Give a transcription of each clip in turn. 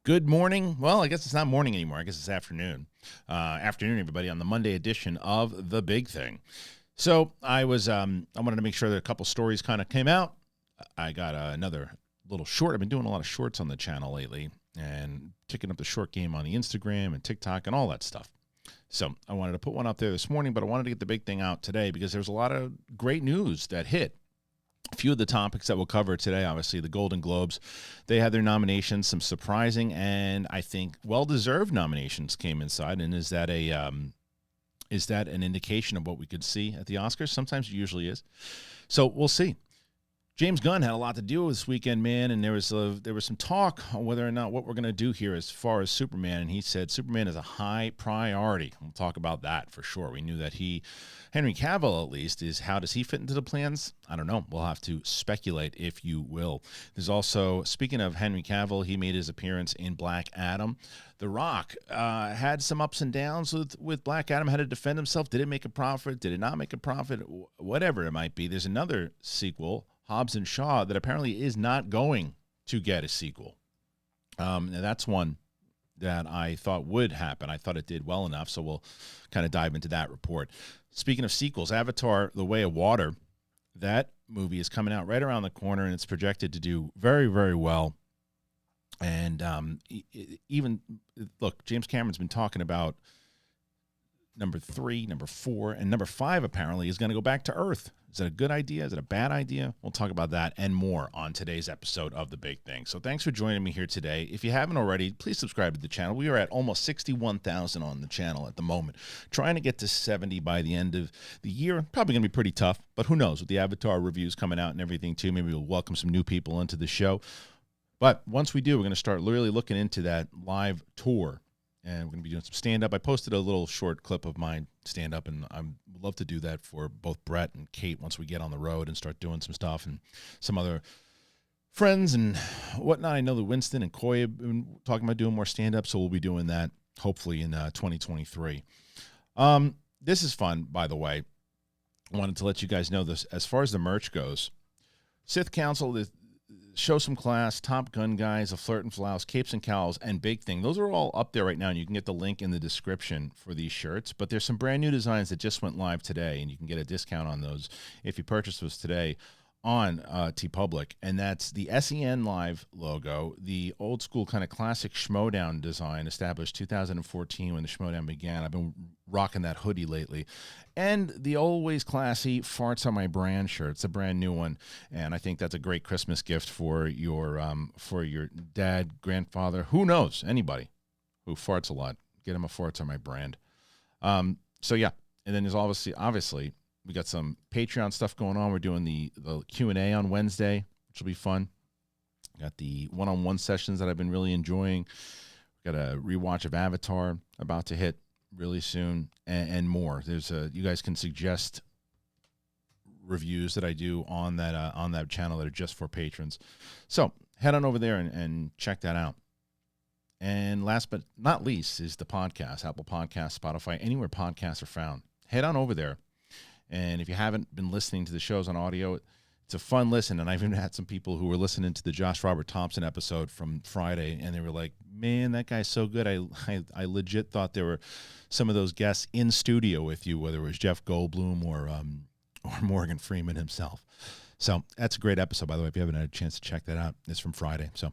Good morning. Well, I guess it's not morning anymore. I guess it's afternoon. Afternoon, everybody, on the Monday edition of The Big Thing. So I wanted to make sure that a couple stories kind of came out. I got another little short. I've been doing a lot of shorts on the channel lately and kicking up the short game on the Instagram and TikTok and all that stuff. So I wanted to put one up there this morning, but I wanted to get the big thing out today because there's a lot of great news that hit. A few of the topics that we'll cover today, obviously, the Golden Globes, they had their nominations, some surprising and I think well-deserved nominations came inside. And is that an indication of what we could see at the Oscars? Sometimes it usually is. So we'll see. James Gunn had a lot to do with this weekend, man, and there was some talk on whether or not what we're going to do here as far as Superman, and he said Superman is a high priority. We'll talk about that for sure. We knew that Henry Cavill at least, how does he fit into the plans? I don't know. We'll have to speculate, if you will. There's also, speaking of Henry Cavill, he made his appearance in Black Adam. The Rock had some ups and downs with Black Adam, had to defend himself. Did it make a profit? Did it not make a profit? Whatever it might be. There's another sequel, Hobbs and Shaw, that apparently is not going to get a sequel. And that's one that I thought would happen. I thought it did well enough, so we'll kind of dive into that report. Speaking of sequels, Avatar: The Way of Water, that movie is coming out right around the corner, and it's projected to do very, very well. And look, James Cameron's been talking about number 3, number 4, and number 5 apparently is going to go back to Earth. Is that a good idea? Is it a bad idea? We'll talk about that and more on today's episode of The Big Thing. So thanks for joining me here today. If you haven't already, please subscribe to the channel. We are at almost 61,000 on the channel at the moment. Trying to get to 70 by the end of the year. Probably going to be pretty tough, but who knows? With the Avatar reviews coming out and everything too, maybe we'll welcome some new people into the show. But once we do, we're going to start really looking into that live tour. And we're going to be doing some stand-up. I posted a little short clip of mine stand-up, and I would love to do that for both Brett and Kate once we get on the road and start doing some stuff, and some other friends and whatnot. I know that Winston and Coy have been talking about doing more stand-up, so we'll be doing that hopefully in 2023. This is fun, by the way. I wanted to let you guys know this. As far as the merch goes, Sith Council is Show Some Class, Top Gun Guys, A Flirt and Flouse, Capes and Cowls, and Big Thing. Those are all up there right now, and you can get the link in the description for these shirts. But there's some brand new designs that just went live today, and you can get a discount on those if you purchase those today on TeePublic. And that's the SEN Live logo, the old school kind of classic Schmodown design established 2014 when the Schmodown began. I've been rocking that hoodie lately. And the always classy Farts on My Brand shirt. It's a brand new one, and I think that's a great Christmas gift for your dad, grandfather, who knows, anybody who farts a lot. Get him a Farts on My Brand. So yeah, and then there's obviously we got some Patreon stuff going on. We're doing the Q&A on Wednesday, which will be fun. Got the one-on-one sessions that I've been really enjoying. Got a rewatch of Avatar about to hit really soon, and more. There's you guys can suggest reviews that I do on that channel that are just for patrons. So head on over there and check that out. And last but not least is the podcast, Apple Podcasts, Spotify, anywhere podcasts are found. Head on over there. And if you haven't been listening to the shows on audio, it's a fun listen. And I've even had some people who were listening to the Josh Robert Thompson episode from Friday, and they were like, man, that guy's so good. I legit thought there were some of those guests in studio with you, whether it was Jeff Goldblum or Morgan Freeman himself. So that's a great episode, by the way, if you haven't had a chance to check that out. It's from Friday. So,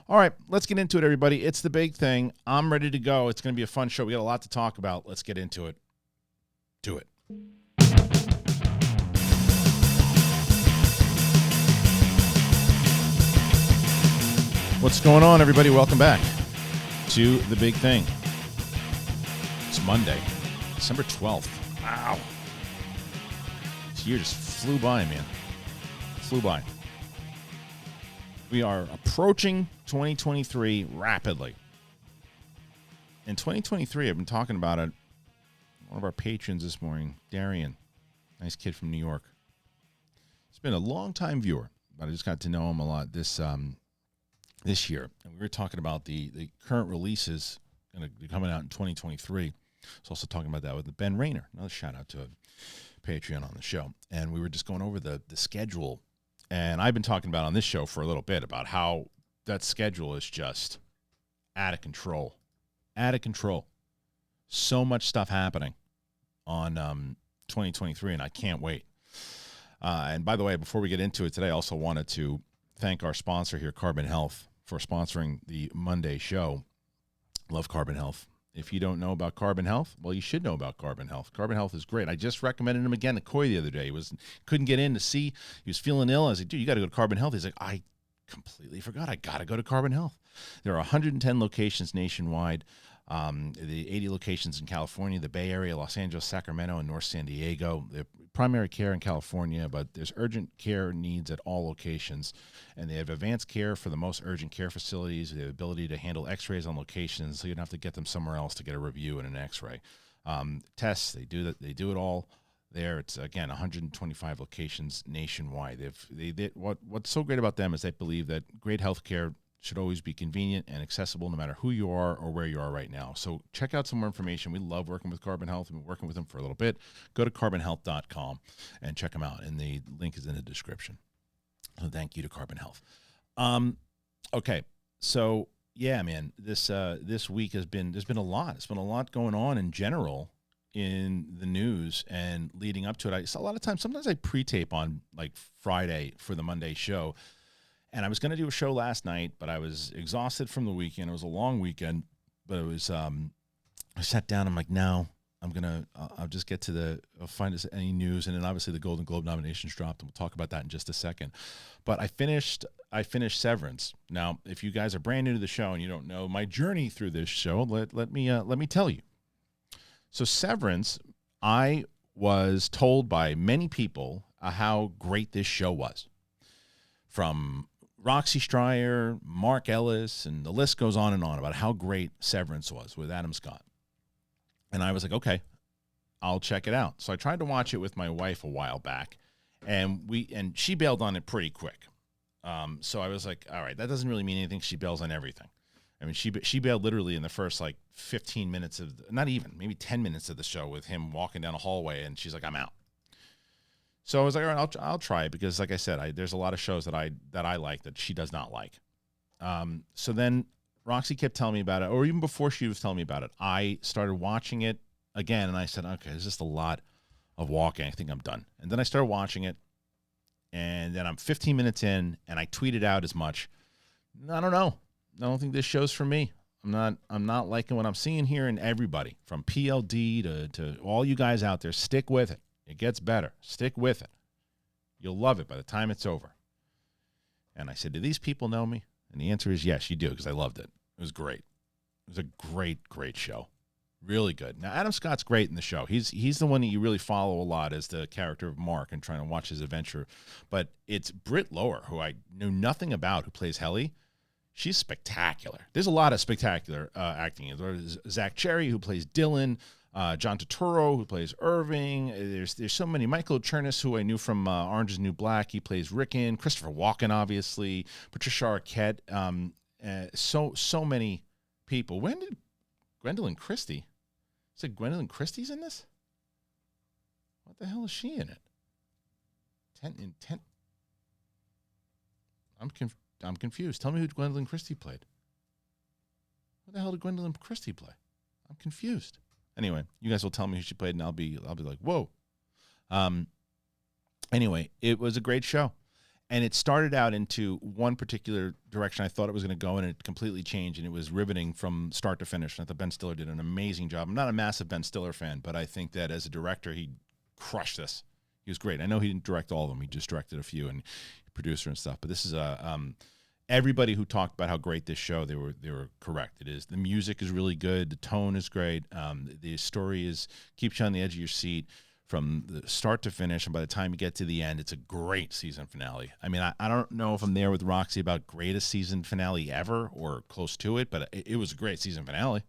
all right, let's get into it, everybody. It's The Big Thing. I'm ready to go. It's going to be a fun show. We got a lot to talk about. Let's get into it. Do it. What's going on, everybody? Welcome back to The Big Thing. It's Monday, December 12th. Wow. This year just flew by, man. Flew by. We are approaching 2023 rapidly. In 2023, I've been talking about it. One of our patrons this morning, Darian, nice kid from New York. He's been a long-time viewer, but I just got to know him a lot this year. And we were talking about the current releases going to be coming out in 2023. I was also talking about that with Ben Rayner. Another shout-out to Patreon on the show. And we were just going over the schedule. And I've been talking about on this show for a little bit about how that schedule is just out of control. Out of control. So much stuff happening on 2023, and I can't wait. And by the way, before we get into it today, I also wanted to thank our sponsor here, Carbon Health, for sponsoring the Monday show. Love Carbon Health. If you don't know about Carbon Health, well, you should know about Carbon Health. Carbon Health is great. I just recommended him again to Coy the other day. He couldn't get in to see. He was feeling ill. I was like, dude, you got to go to Carbon Health. He's like, I completely forgot. I got to go to Carbon Health. There are 110 locations nationwide. The 80 locations in California, the Bay Area, Los Angeles, Sacramento, and North San Diego. The primary care in California, but there's urgent care needs at all locations. And they have advanced care for the most urgent care facilities. They have the ability to handle x-rays on locations, so you don't have to get them somewhere else to get a review and an x-ray. Tests, they do that. They do it all there. It's, again, 125 locations nationwide. What's so great about them is they believe that great health care should always be convenient and accessible no matter who you are or where you are right now. So check out some more information. We love working with Carbon Health. We've been working with them for a little bit. Go to carbonhealth.com and check them out, and the link is in the description. So thank you to Carbon Health. Okay, so yeah, man, this week there's been a lot. It's been a lot going on in general in the news and leading up to it. A lot of times, sometimes I pre-tape on like Friday for the Monday show. And I was going to do a show last night, but I was exhausted from the weekend. It was a long weekend, but it was, I sat down. I'm like, no, I'll just get to I'll find us any news. And then obviously the Golden Globe nominations dropped, and we'll talk about that in just a second. But I finished Severance. Now, if you guys are brand new to the show and you don't know my journey through this show, let me tell you. So Severance, I was told by many people how great this show was. From Roxy Stryer, Mark Ellis, and the list goes on and on about how great Severance was with Adam Scott. And I was like, okay, I'll check it out. So I tried to watch it with my wife a while back, and she bailed on it pretty quick. So I was like, all right, that doesn't really mean anything. She bails on everything. I mean, she bailed literally in the first like 15 minutes not even, maybe 10 minutes of the show with him walking down a hallway, and she's like, I'm out. So I was like, all right, I'll try it because, like I said, there's a lot of shows that I like that she does not like. So then Roxy kept telling me about it, or even before she was telling me about it, I started watching it again, and I said, okay, there's just a lot of walking. I think I'm done. And then I started watching it, and then I'm 15 minutes in, and I tweeted out as much. I don't know. I don't think this show's for me. I'm not liking what I'm seeing here, and everybody from PLD to all you guys out there, stick with it. It gets better. Stick with it. You'll love it by the time it's over. And I said, do these people know me? And the answer is yes, you do, because I loved it. It was great. It was a great, great show. Really good. Now, Adam Scott's great in the show. He's the one that you really follow a lot as the character of Mark and trying to watch his adventure. But it's Britt Lower, who I knew nothing about, who plays Helly. She's spectacular. There's a lot of spectacular acting. There's Zach Cherry, who plays Dylan. John Turturro, who plays Irving. There's so many. Michael Chernis, who I knew from Orange is the New Black. He plays Rickon. Christopher Walken, obviously. Patricia Arquette. So many people. When did Gwendolyn Christie? Said Gwendolyn Christie's in this? What the hell is she in it? 10. I'm confused. Tell me who Gwendolyn Christie played. What the hell did Gwendolyn Christie play? I'm confused. Anyway, you guys will tell me who she played, and I'll be like, whoa. Anyway, it was a great show. And it started out into one particular direction I thought it was going to go, and it completely changed, and it was riveting from start to finish. And I thought Ben Stiller did an amazing job. I'm not a massive Ben Stiller fan, but I think that as a director, he crushed this. He was great. I know he didn't direct all of them. He just directed a few and producer and stuff. But this is everybody who talked about how great this show, they were correct. It is. The music is really good. The tone is great. The story keeps you on the edge of your seat from the start to finish, and by the time you get to the end, it's a great season finale. I mean, I don't know if I'm there with Roxy about greatest season finale ever or close to it, but it was a great season finale.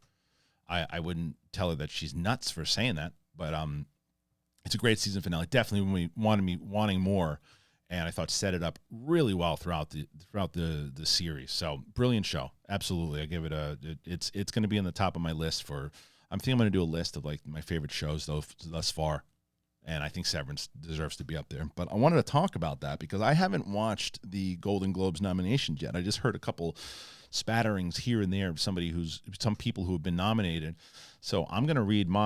I wouldn't tell her that she's nuts for saying that, but it's a great season finale. Definitely when we wanting more, and I thought set it up really well throughout the series. So brilliant show, absolutely. I give it it's going to be on the top of my list for. I'm thinking I'm going to do a list of like my favorite shows thus far. And I think Severance deserves to be up there. But I wanted to talk about that because I haven't watched the Golden Globes nominations yet. I just heard a couple spatterings here and there of some people who have been nominated. So I'm going to read them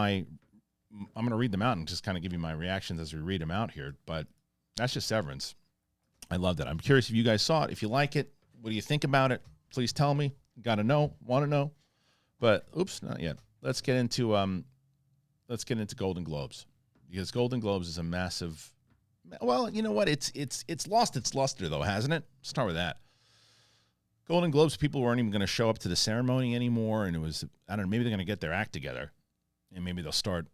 out and just kind of give you my reactions as we read them out here. But that's just Severance. I loved it. I'm curious if you guys saw it. If you like it, what do you think about it? Please tell me. Got to know, want to know. But oops, not yet. Let's get into Golden Globes. Because Golden Globes is a massive, well, you know what? It's lost its luster, though, hasn't it? Start with that. Golden Globes, people weren't even going to show up to the ceremony anymore, and it was, I don't know, maybe they're going to get their act together, and maybe they'll start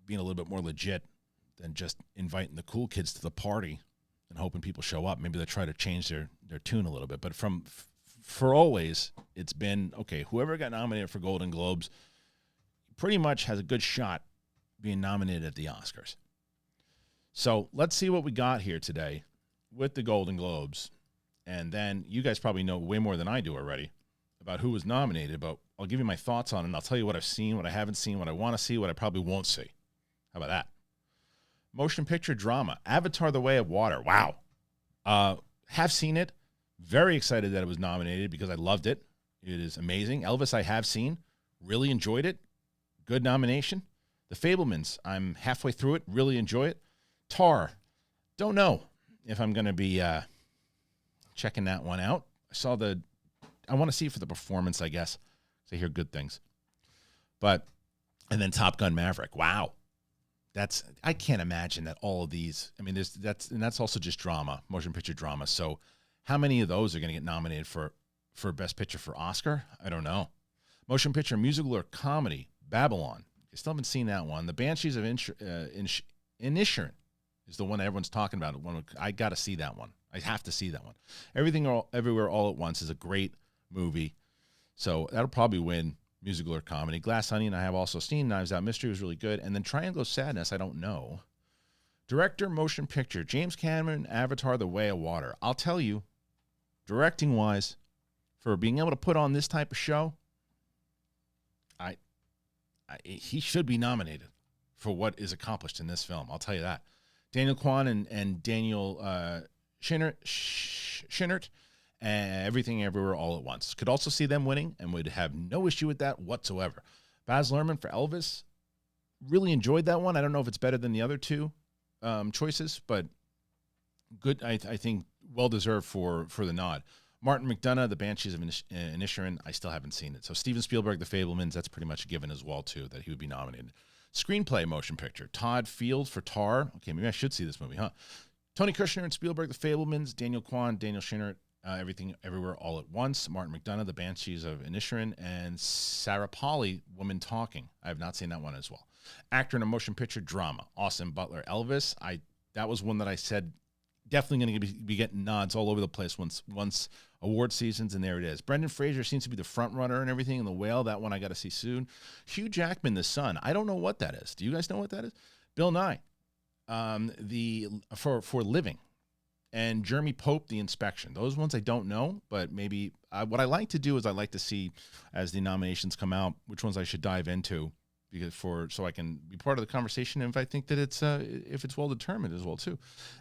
being a little bit more legit than just inviting the cool kids to the party and hoping people show up. Maybe they'll try to change their tune a little bit. But for always, it's been, okay, whoever got nominated for Golden Globes pretty much has a good shot being nominated at the Oscars. So let's see what we got here today with the Golden Globes. And then you guys probably know way more than I do already about who was nominated, but I'll give you my thoughts on it, and I'll tell you what I've seen, what I haven't seen, what I want to see, what I probably won't see. How about that? Motion picture drama, Avatar: The Way of Water. Wow. Have seen it. Very excited that it was nominated because I loved it. It is amazing. Elvis, I have seen. Really enjoyed it. Good nomination. The Fabelmans, I'm halfway through it. Really enjoy it. Tar, don't know if I'm going to be checking that one out. I want to see it for the performance, I guess. I hear good things. And then Top Gun Maverick. Wow. I can't imagine that all of these, I mean, that's also just drama, motion picture drama. So how many of those are going to get nominated for Best Picture for Oscar? I don't know. Motion picture, musical, or comedy, Babylon. I still haven't seen that one. The Banshees of Inisherin is the one everyone's talking about. I got to see that one. I have to see that one. Everything Everywhere All at Once is a great movie. So that'll probably win musical or comedy. Glass Onion, I have also seen. Knives Out Mystery was really good. And then Triangle of Sadness, I don't know. Director, motion picture, James Cameron, Avatar: The Way of Water. I'll tell you, directing-wise, for being able to put on this type of show, he should be nominated for what is accomplished in this film. I'll tell you that. Daniel Kwan and Daniel Shinert, Everything Everywhere All at Once. Could also see them winning and would have no issue with that whatsoever. Baz Luhrmann for Elvis. Really enjoyed that one. I don't know if it's better than the other two choices, but good. I think well-deserved for the nod. Martin McDonagh, The Banshees of Inisherin, I still haven't seen it. So Steven Spielberg, The Fabelmans, that's pretty much a given as well, too, that he would be nominated. Screenplay motion picture, Todd Field for Tar. Okay, maybe I should see this movie, huh? Tony Kushner and Spielberg, The Fabelmans, Daniel Kwan, Daniel Shinert, Everything Everywhere All at Once, Martin McDonagh, The Banshees of Inisherin, and Sarah Polley, Woman Talking. I have not seen that one as well. Actor in a motion picture drama, Austin Butler, Elvis. That was one that I said definitely going to be getting nods all over the place once award seasons, and there it is. Brendan Fraser seems to be the front runner and everything in The Whale. That one I got to see soon. Hugh Jackman, The Son. I don't know what that is. Do you guys know what that is? Bill Nye, for Living, and Jeremy Pope, The Inspection. Those ones I don't know, but maybe what I like to do is I like to see as the nominations come out which ones I should dive into so I can be part of the conversation, and if I think that if it's well determined as well too.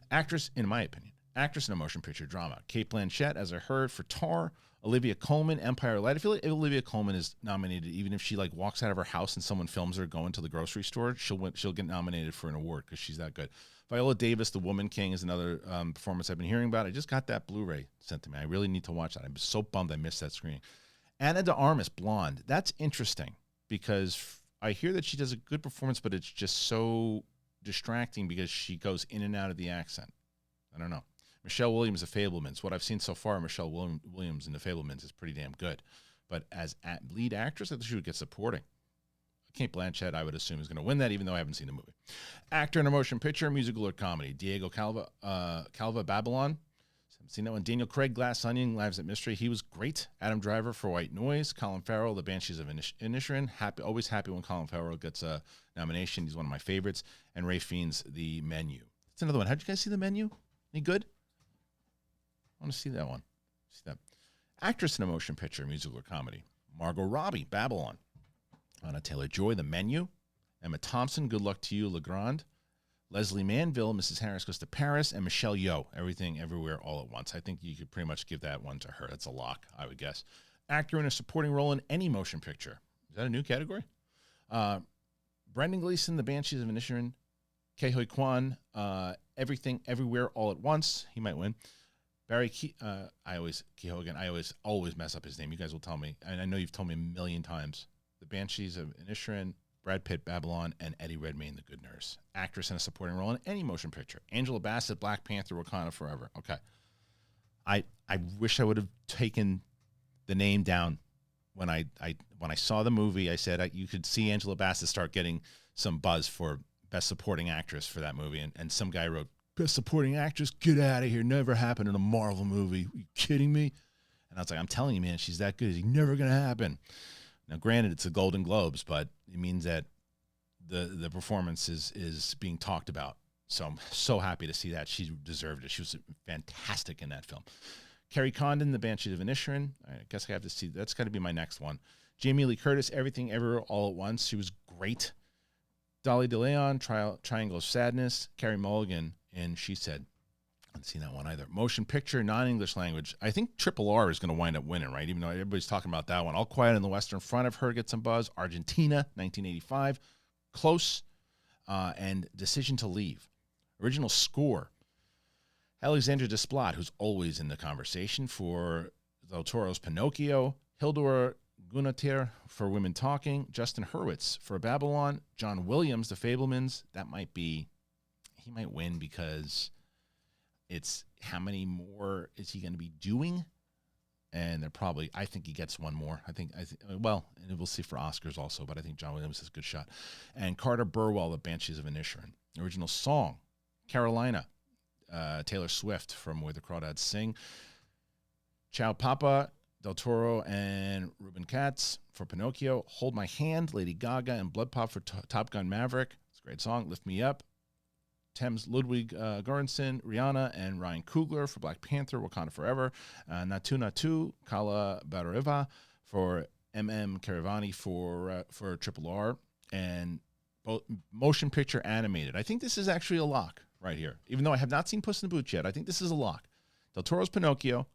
Actress, in my opinion, actress in a motion picture drama, Cate Blanchett, as I heard, for Tar. Olivia Colman, Empire of Light. I feel like if Olivia Colman is nominated, even if she walks out of her house and someone films her going to the grocery store, she'll get nominated for an award because she's that good. Viola Davis, The Woman King, is another performance I've been hearing about. I just got that Blu-ray sent to me. I really need to watch that. I'm so bummed I missed that screening. Ana de Armas, Blonde. That's interesting because I hear that she does a good performance, but it's just so distracting because she goes in and out of the accent. I don't know. Michelle Williams, The Fabelmans. What I've seen so far, Michelle Williams in The Fabelmans is pretty damn good. But as lead actress, I think she would get supporting. Cate Blanchett, I would assume, is going to win that, even though I haven't seen the movie. Actor in a motion picture, musical, or comedy. Diego Calva, Babylon. Haven't seen that one. Daniel Craig, Glass Onion, Lives at Mystery. He was great. Adam Driver for White Noise. Colin Farrell, The Banshees of Inisherin. Always happy when Colin Farrell gets a nomination. He's one of my favorites. And Ray Fiennes, The Menu. That's another one. How'd you guys see The Menu? Any good? I want to see that one. See that. Actress in a motion picture, musical, or comedy. Margot Robbie, Babylon. Anna Taylor-Joy, The Menu. Emma Thompson, Good Luck to You, Legrand. Leslie Manville, Mrs. Harris Goes to Paris, and Michelle Yeoh, Everything Everywhere All at Once. I think you could pretty much give that one to her. That's a lock, I would guess. Actor in a supporting role in any motion picture. Is that a new category? Brendan Gleeson, The Banshees of Inisherin. Ke Huy Quan, Everything Everywhere All at Once. He might win. Barry Keoghan. I always mess up his name. You guys will tell me. And I know you've told me a million times. The Banshees of Inisherin, Brad Pitt, Babylon, and Eddie Redmayne, The Good Nurse. Actress in a supporting role in any motion picture. Angela Bassett, Black Panther, Wakanda Forever. Okay. I wish I would have taken the name down when I saw the movie. I said you could see Angela Bassett start getting some buzz for Best Supporting Actress for that movie. And some guy wrote, Best Supporting Actress? Get out of here. Never happened in a Marvel movie. Are you kidding me? And I was like, I'm telling you, man, she's that good. It's never going to happen. Now, granted, it's the Golden Globes, but it means that the performance is being talked about. So I'm so happy to see that. She deserved it. She was fantastic in that film. Kerry Condon, The Banshees of Inisherin. I guess I have to see. That's got to be my next one. Jamie Lee Curtis, Everything Everywhere All at Once. She was great. Dolly DeLeon, Triangle of Sadness. Carey Mulligan, and She Said. I haven't seen that one either. Motion picture, non-English language. I think Triple R is going to wind up winning, right? Even though everybody's talking about that one. All Quiet on the Western Front, I've heard get some buzz. Argentina, 1985. Close, and Decision to Leave. Original score. Alexandra Desplat, who's always in the conversation for Del Toro's Pinocchio. Hildur Guðnadóttir for Women Talking. Justin Hurwitz for Babylon. John Williams, The Fabelmans. He might win because it's how many more is he going to be doing? And I think he gets one more. And we'll see for Oscars also, but I think John Williams has a good shot. And Carter Burwell, The Banshees of Inisherin. Original song, Carolina, Taylor Swift from Where the Crawdads Sing. Ciao Papa, Del Toro and Ruben Katz for Pinocchio. Hold My Hand, Lady Gaga and Blood Pop for Top Gun Maverick. It's a great song. Lift Me Up. Thames Ludwig Göransson, Rihanna, and Ryan Coogler for Black Panther, Wakanda Forever. Natu Natu, Kala Bareva for M.M. Keravani for Triple R. And both motion picture animated. I think this is actually a lock right here. Even though I have not seen Puss in Boots yet, I think this is a lock. Del Toro's Pinocchio,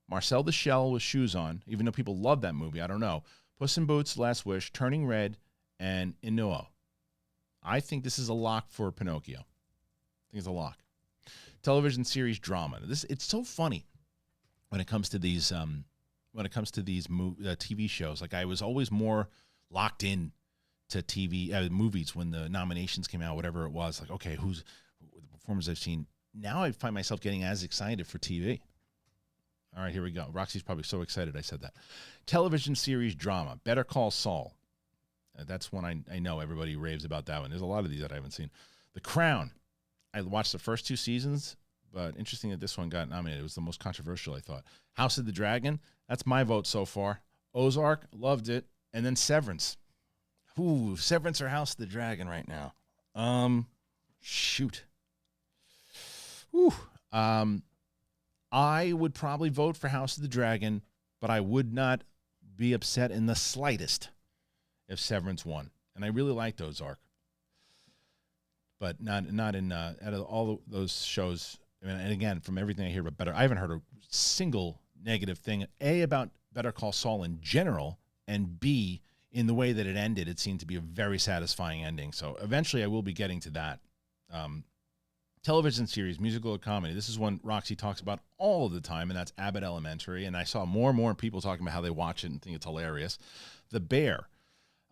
Marcel the Shell with Shoes On, even though people love that movie, I don't know. Puss in Boots, Last Wish, Turning Red, and Inuo. I think this is a lock for Pinocchio. I think it's a lock. Television series drama. It's so funny when it comes to these TV shows. Like I was always more locked in to TV movies when the nominations came out, whatever it was. Like, okay, who's the performers I've seen. Now I find myself getting as excited for TV. All right, here we go. Roxy's probably so excited I said that. Television series drama. Better Call Saul. That's one I know everybody raves about that one. There's a lot of these that I haven't seen. The Crown. I watched the first 2 seasons, but interesting that this one got nominated. It was the most controversial, I thought. House of the Dragon. That's my vote so far. Ozark. Loved it. And then Severance. Ooh, Severance or House of the Dragon right now. Shoot. Ooh. I would probably vote for House of the Dragon, but I would not be upset in the slightest if Severance won. And I really liked Ozark. But not in out of all those shows. I mean, and again, from everything I hear about I haven't heard a single negative thing. A, about Better Call Saul in general, and B, in the way that it ended, it seemed to be a very satisfying ending. So eventually, I will be getting to that. Television series, musical or comedy. This is one Roxy talks about all of the time, and that's Abbott Elementary. And I saw more and more people talking about how they watch it and think it's hilarious. The Bear.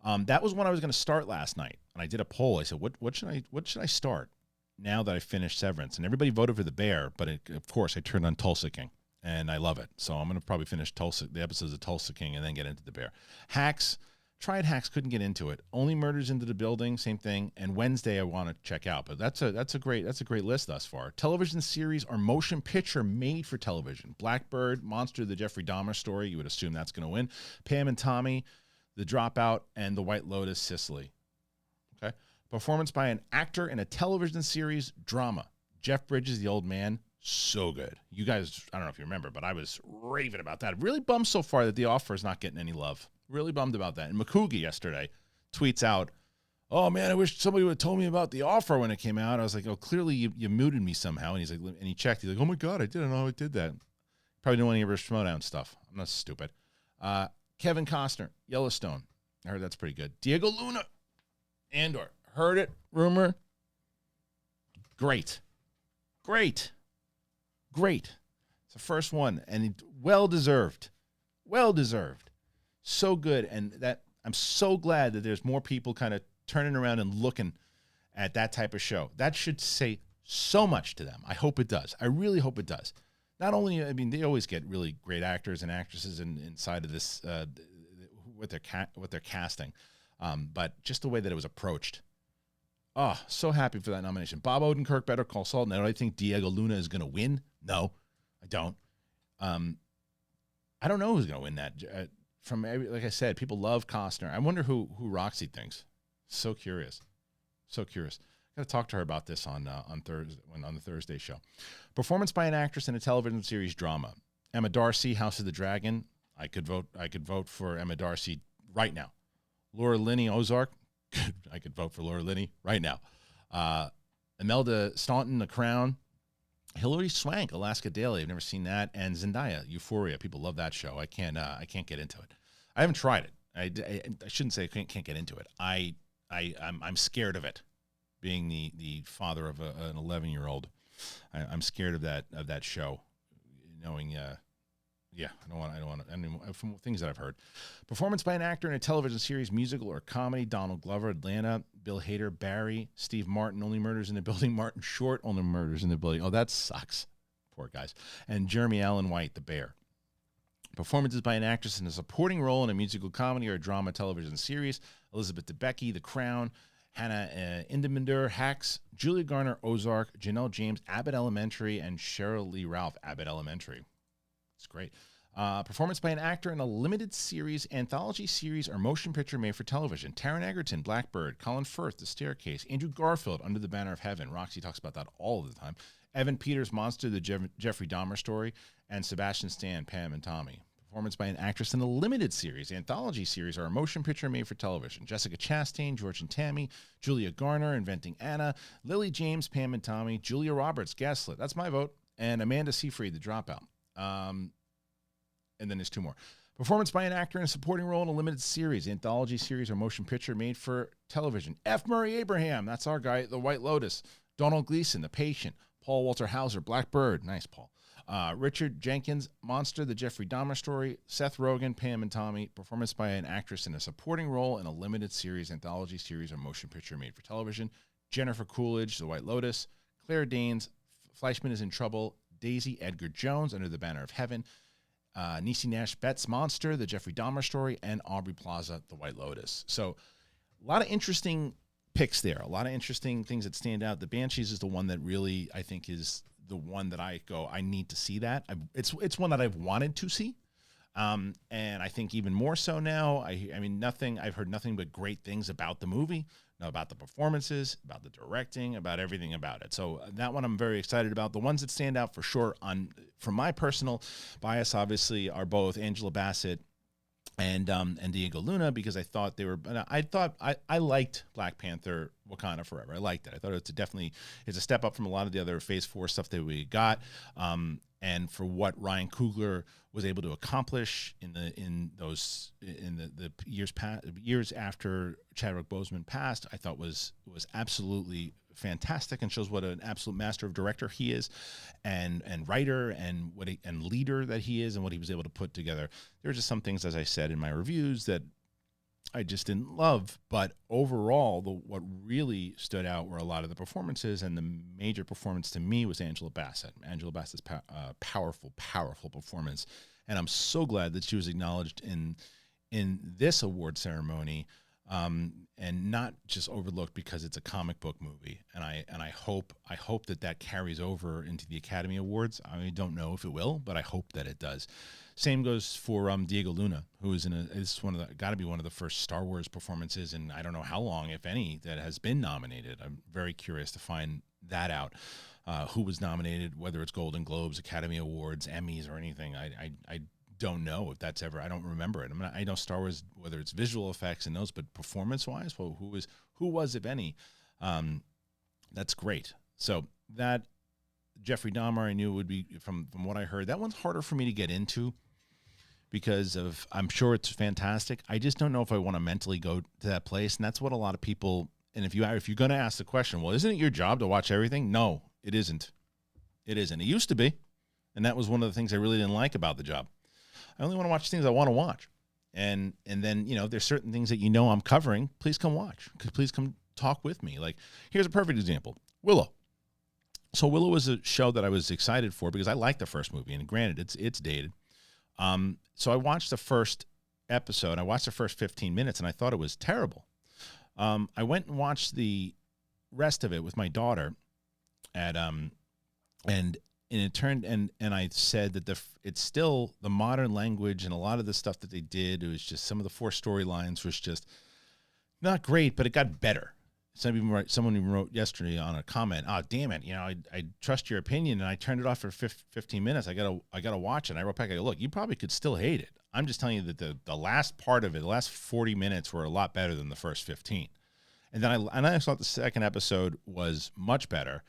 That was one I was going to start last night, and I did a poll. I said, "What should I start now that I finished Severance?" And everybody voted for The Bear, but of course, I turned on Tulsa King, and I love it. So I'm going to probably finish the episodes of Tulsa King and then get into The Bear. Hacks, tried Hacks, couldn't get into it. Only Murders into the Building, same thing. And Wednesday, I want to check out, but that's a great list thus far. Television series or motion picture made for television: Blackbird, Monster, the Jeffrey Dahmer story. You would assume that's going to win. Pam and Tommy, The Dropout, and The White Lotus, Sicily. Okay. Performance by an actor in a television series drama. Jeff Bridges, The Old Man. So good. You guys, I don't know if you remember, but I was raving about that. Really bummed so far that The Offer is not getting any love. Really bummed about that. And McCoogie yesterday tweets out oh man, I wish somebody would have told me about The Offer when it came out. I was like, oh, clearly you muted me somehow. And he's like, and he checked. He's like, oh my God, I didn't know how I did that. Probably didn't want to hear Schmodown stuff. I'm not stupid. Kevin Costner, Yellowstone. I heard that's pretty good. Diego Luna, Andor. Heard it. Rumor. Great. It's the first one, and well deserved. So good, and that I'm so glad that there's more people kind of turning around and looking at that type of show. That should say so much to them. I hope it does. I really hope it does. Not only, I mean, they always get really great actors and actresses inside of this with their casting, but just the way that it was approached. Oh, so happy for that nomination. Bob Odenkirk, Better Call Saul. Now, do I think Diego Luna is going to win? No, I don't. I don't know who's going to win that. Like I said, people love Costner. I wonder who Roxy thinks. So curious. Got to talk to her about this on Thursday on the Thursday show. Performance by an actress in a television series drama. Emma Darcy, House of the Dragon. I could vote for Emma Darcy right now. Laura Linney, Ozark. I could vote for Laura Linney right now. Imelda Staunton, The Crown. Hilary Swank, Alaska Daily. I've never seen that. And Zendaya, Euphoria. People love that show. I can't get into it. I haven't tried it. I shouldn't say I can't get into it. I'm scared of it. Being the father of an 11-year-old, I'm scared of that show. Knowing, I don't want. From things that I've heard, performance by an actor in a television series, musical or comedy: Donald Glover, Atlanta; Bill Hader, Barry; Steve Martin, Only Murders in the Building; Martin Short, Only Murders in the Building. Oh, that sucks. Poor guys. And Jeremy Allen White, The Bear. Performances by an actress in a supporting role in a musical comedy or drama television series: Elizabeth Debicki, The Crown; Hannah Indeminder, Hacks; Julia Garner, Ozark; Janelle James, Abbott Elementary; and Cheryl Lee Ralph, Abbott Elementary. It's great. Performance by an actor in a limited series, anthology series, or motion picture made for television: Taron Egerton, Blackbird; Colin Firth, The Staircase; Andrew Garfield, Under the Banner of Heaven. Roxy talks about that all the time. Evan Peters, Monster, The Jeffrey Dahmer Story; and Sebastian Stan, Pam and Tommy. Performance by an actress in a limited series, anthology series, or a motion picture made for television: Jessica Chastain, George and Tammy; Julia Garner, Inventing Anna; Lily James, Pam and Tommy; Julia Roberts, Gaslit. That's my vote. And Amanda Seyfried, The Dropout. And then there's two more. Performance by an actor in a supporting role in a limited series, anthology series, or motion picture made for television: F. Murray Abraham, that's our guy, The White Lotus; Donald Gleason, The Patient; Paul Walter Hauser, Blackbird. Nice, Paul. Richard Jenkins, Monster, The Jeffrey Dahmer Story; Seth Rogen, Pam and Tommy. Performance by an actress in a supporting role in a limited series, anthology series, or motion picture made for television: Jennifer Coolidge, The White Lotus; Claire Danes, Fleischman Is in Trouble; Daisy Edgar Jones, Under the Banner of Heaven; Niecy Nash Betts, Monster, The Jeffrey Dahmer Story; and Aubrey Plaza, The White Lotus. So a lot of interesting picks there, a lot of interesting things that stand out. The Banshees is the one that really, I think, is the one that I need to see that. It's one that I've wanted to see. And I think even more so now. I've heard nothing but great things about the movie, about the performances, about the directing, about everything about it. So that one I'm very excited about. The ones that stand out for sure from my personal bias, obviously, are both Angela Bassett and Diego Luna, because I thought they were. I liked Black Panther: Wakanda Forever. I liked it. I thought it's a step up from a lot of the other Phase 4 stuff that we got. And for what Ryan Coogler was able to accomplish in the years after Chadwick Boseman passed, I thought was absolutely fantastic, and shows what an absolute master of director he is, and writer, and and leader that he is, and what he was able to put together. There are just some things, as I said in my reviews, that I just didn't love, but overall, what really stood out were a lot of the performances, and the major performance to me was Angela Bassett. Angela Bassett's powerful performance, and I'm so glad that she was acknowledged in this award ceremony, and not just overlooked because it's a comic book movie. And I hope that carries over into the Academy Awards. I don't know if it will, but I hope that it does. Same goes for Diego Luna, who is got to be one of the first Star Wars performances in I don't know how long, if any, that has been nominated. I'm very curious to find that out. Who was nominated, whether it's Golden Globes, Academy Awards, Emmys, or anything. I don't know if that's ever. I don't remember it. I mean, I know Star Wars, whether it's visual effects and those, but performance-wise, well, who was, if any? That's great. So that Jeffrey Dahmer, I knew would be from what I heard. That one's harder for me to get into because of. I'm sure it's fantastic. I just don't know if I want to mentally go to that place, and that's what a lot of people. And if you're going to ask the question, well, isn't it your job to watch everything? No, it isn't. It isn't. It used to be, and that was one of the things I really didn't like about the job. I only want to watch things I want to watch. And then, there's certain things that I'm covering. Please come watch. Please come talk with me. Like, here's a perfect example. Willow. So Willow was a show that I was excited for because I liked the first movie. And granted, it's dated. So I watched the first episode. I watched the first 15 minutes, and I thought it was terrible. I went and watched the rest of it with my daughter at and it turned and I said that it's still the modern language and a lot of the stuff that they did. It was just some of the 4 storylines was just not great, but it got better. Someone even wrote yesterday on a comment, "Oh, damn it! I trust your opinion," and I turned it off for 15 minutes. I gotta watch it. And I wrote back, I go, "Look, you probably could still hate it. I'm just telling you that the last part of it, the last 40 minutes, were a lot better than the first 15." And then I thought the second episode was much better.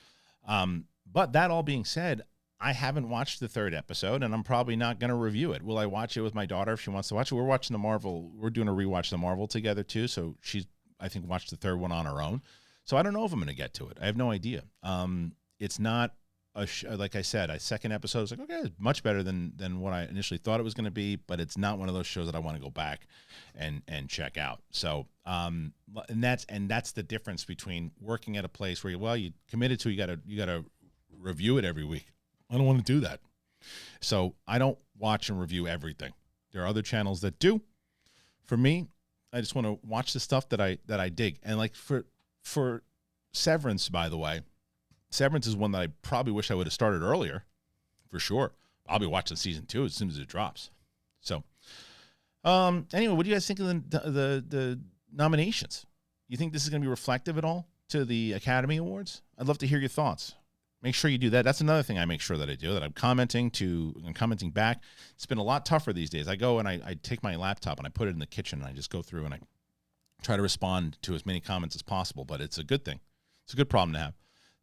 But that all being said, I haven't watched the third episode, and I'm probably not going to review it. Will I watch it with my daughter if she wants to watch it? We're watching the Marvel. We're doing a rewatch of the Marvel together too. So she's, I think, watched the third one on her own. So I don't know if I'm going to get to it. I have no idea. It's not like I said, a second episode was like, okay, it's much better than what I initially thought it was going to be, but it's not one of those shows that I want to go back and check out. So, and that's the difference between working at a place where you committed to, you got to review it every week. I don't want to do that. So I don't watch and review everything. There are other channels that do. For me, I just want to watch the stuff that I dig. And like for Severance, by the way, Severance is one that I probably wish I would have started earlier, for sure. I'll be watching season 2 as soon as it drops. So, anyway, what do you guys think of the nominations? You think this is going to be reflective at all to the Academy Awards? I'd love to hear your thoughts. Make sure you do that. That's another thing I make sure that I do, that I'm commenting back. It's been a lot tougher these days. I go and I take my laptop and I put it in the kitchen and I just go through and I try to respond to as many comments as possible, but it's a good thing. It's a good problem to have,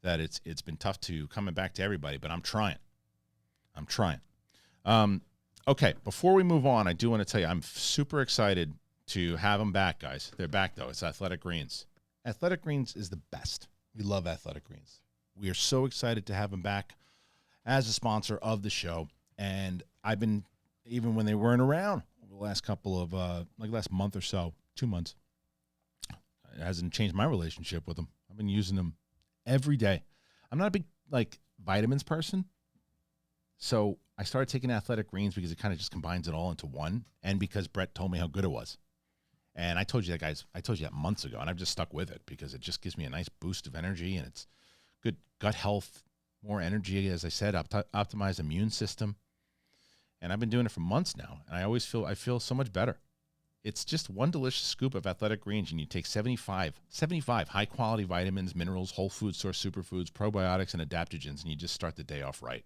that it's been tough to coming back to everybody, but I'm trying. Okay, before we move on, I do want to tell you I'm super excited to have them back, guys. They're back, though. It's Athletic Greens. Athletic Greens is the best. We love Athletic Greens. We are so excited to have them back as a sponsor of the show. And I've been, even when they weren't around over the last couple of, last month or so, 2 months, it hasn't changed my relationship with them. I've been using them every day. I'm not a big, vitamins person. So I started taking Athletic Greens because it kind of just combines it all into one. And because Brett told me how good it was. And I told you that, guys. I told you that months ago. And I've just stuck with it because it just gives me a nice boost of energy. And it's good gut health, more energy, as I said, optimized immune system. And I've been doing it for months now. And I feel so much better. It's just one delicious scoop of Athletic Greens, and you take 75 high-quality vitamins, minerals, whole food source superfoods, probiotics, and adaptogens, and you just start the day off right.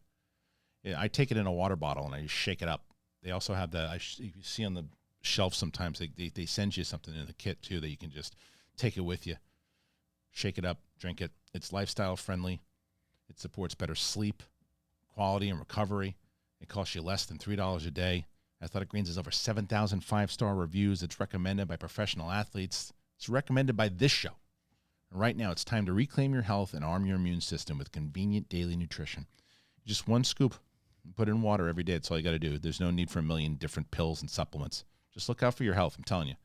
Yeah, I take it in a water bottle, and I just shake it up. They also have you see on the shelf sometimes, they send you something in the kit, too, that you can just take it with you. Shake it up, drink it. It's lifestyle-friendly. It supports better sleep, quality, and recovery. It costs you less than $3 a day. Athletic Greens has over 7,000 5-star reviews. It's recommended by professional athletes. It's recommended by this show. And right now, it's time to reclaim your health and arm your immune system with convenient daily nutrition. Just one scoop. Put it in water every day. That's all you got to do. There's no need for a million different pills and supplements. Just look out for your health, I'm telling you.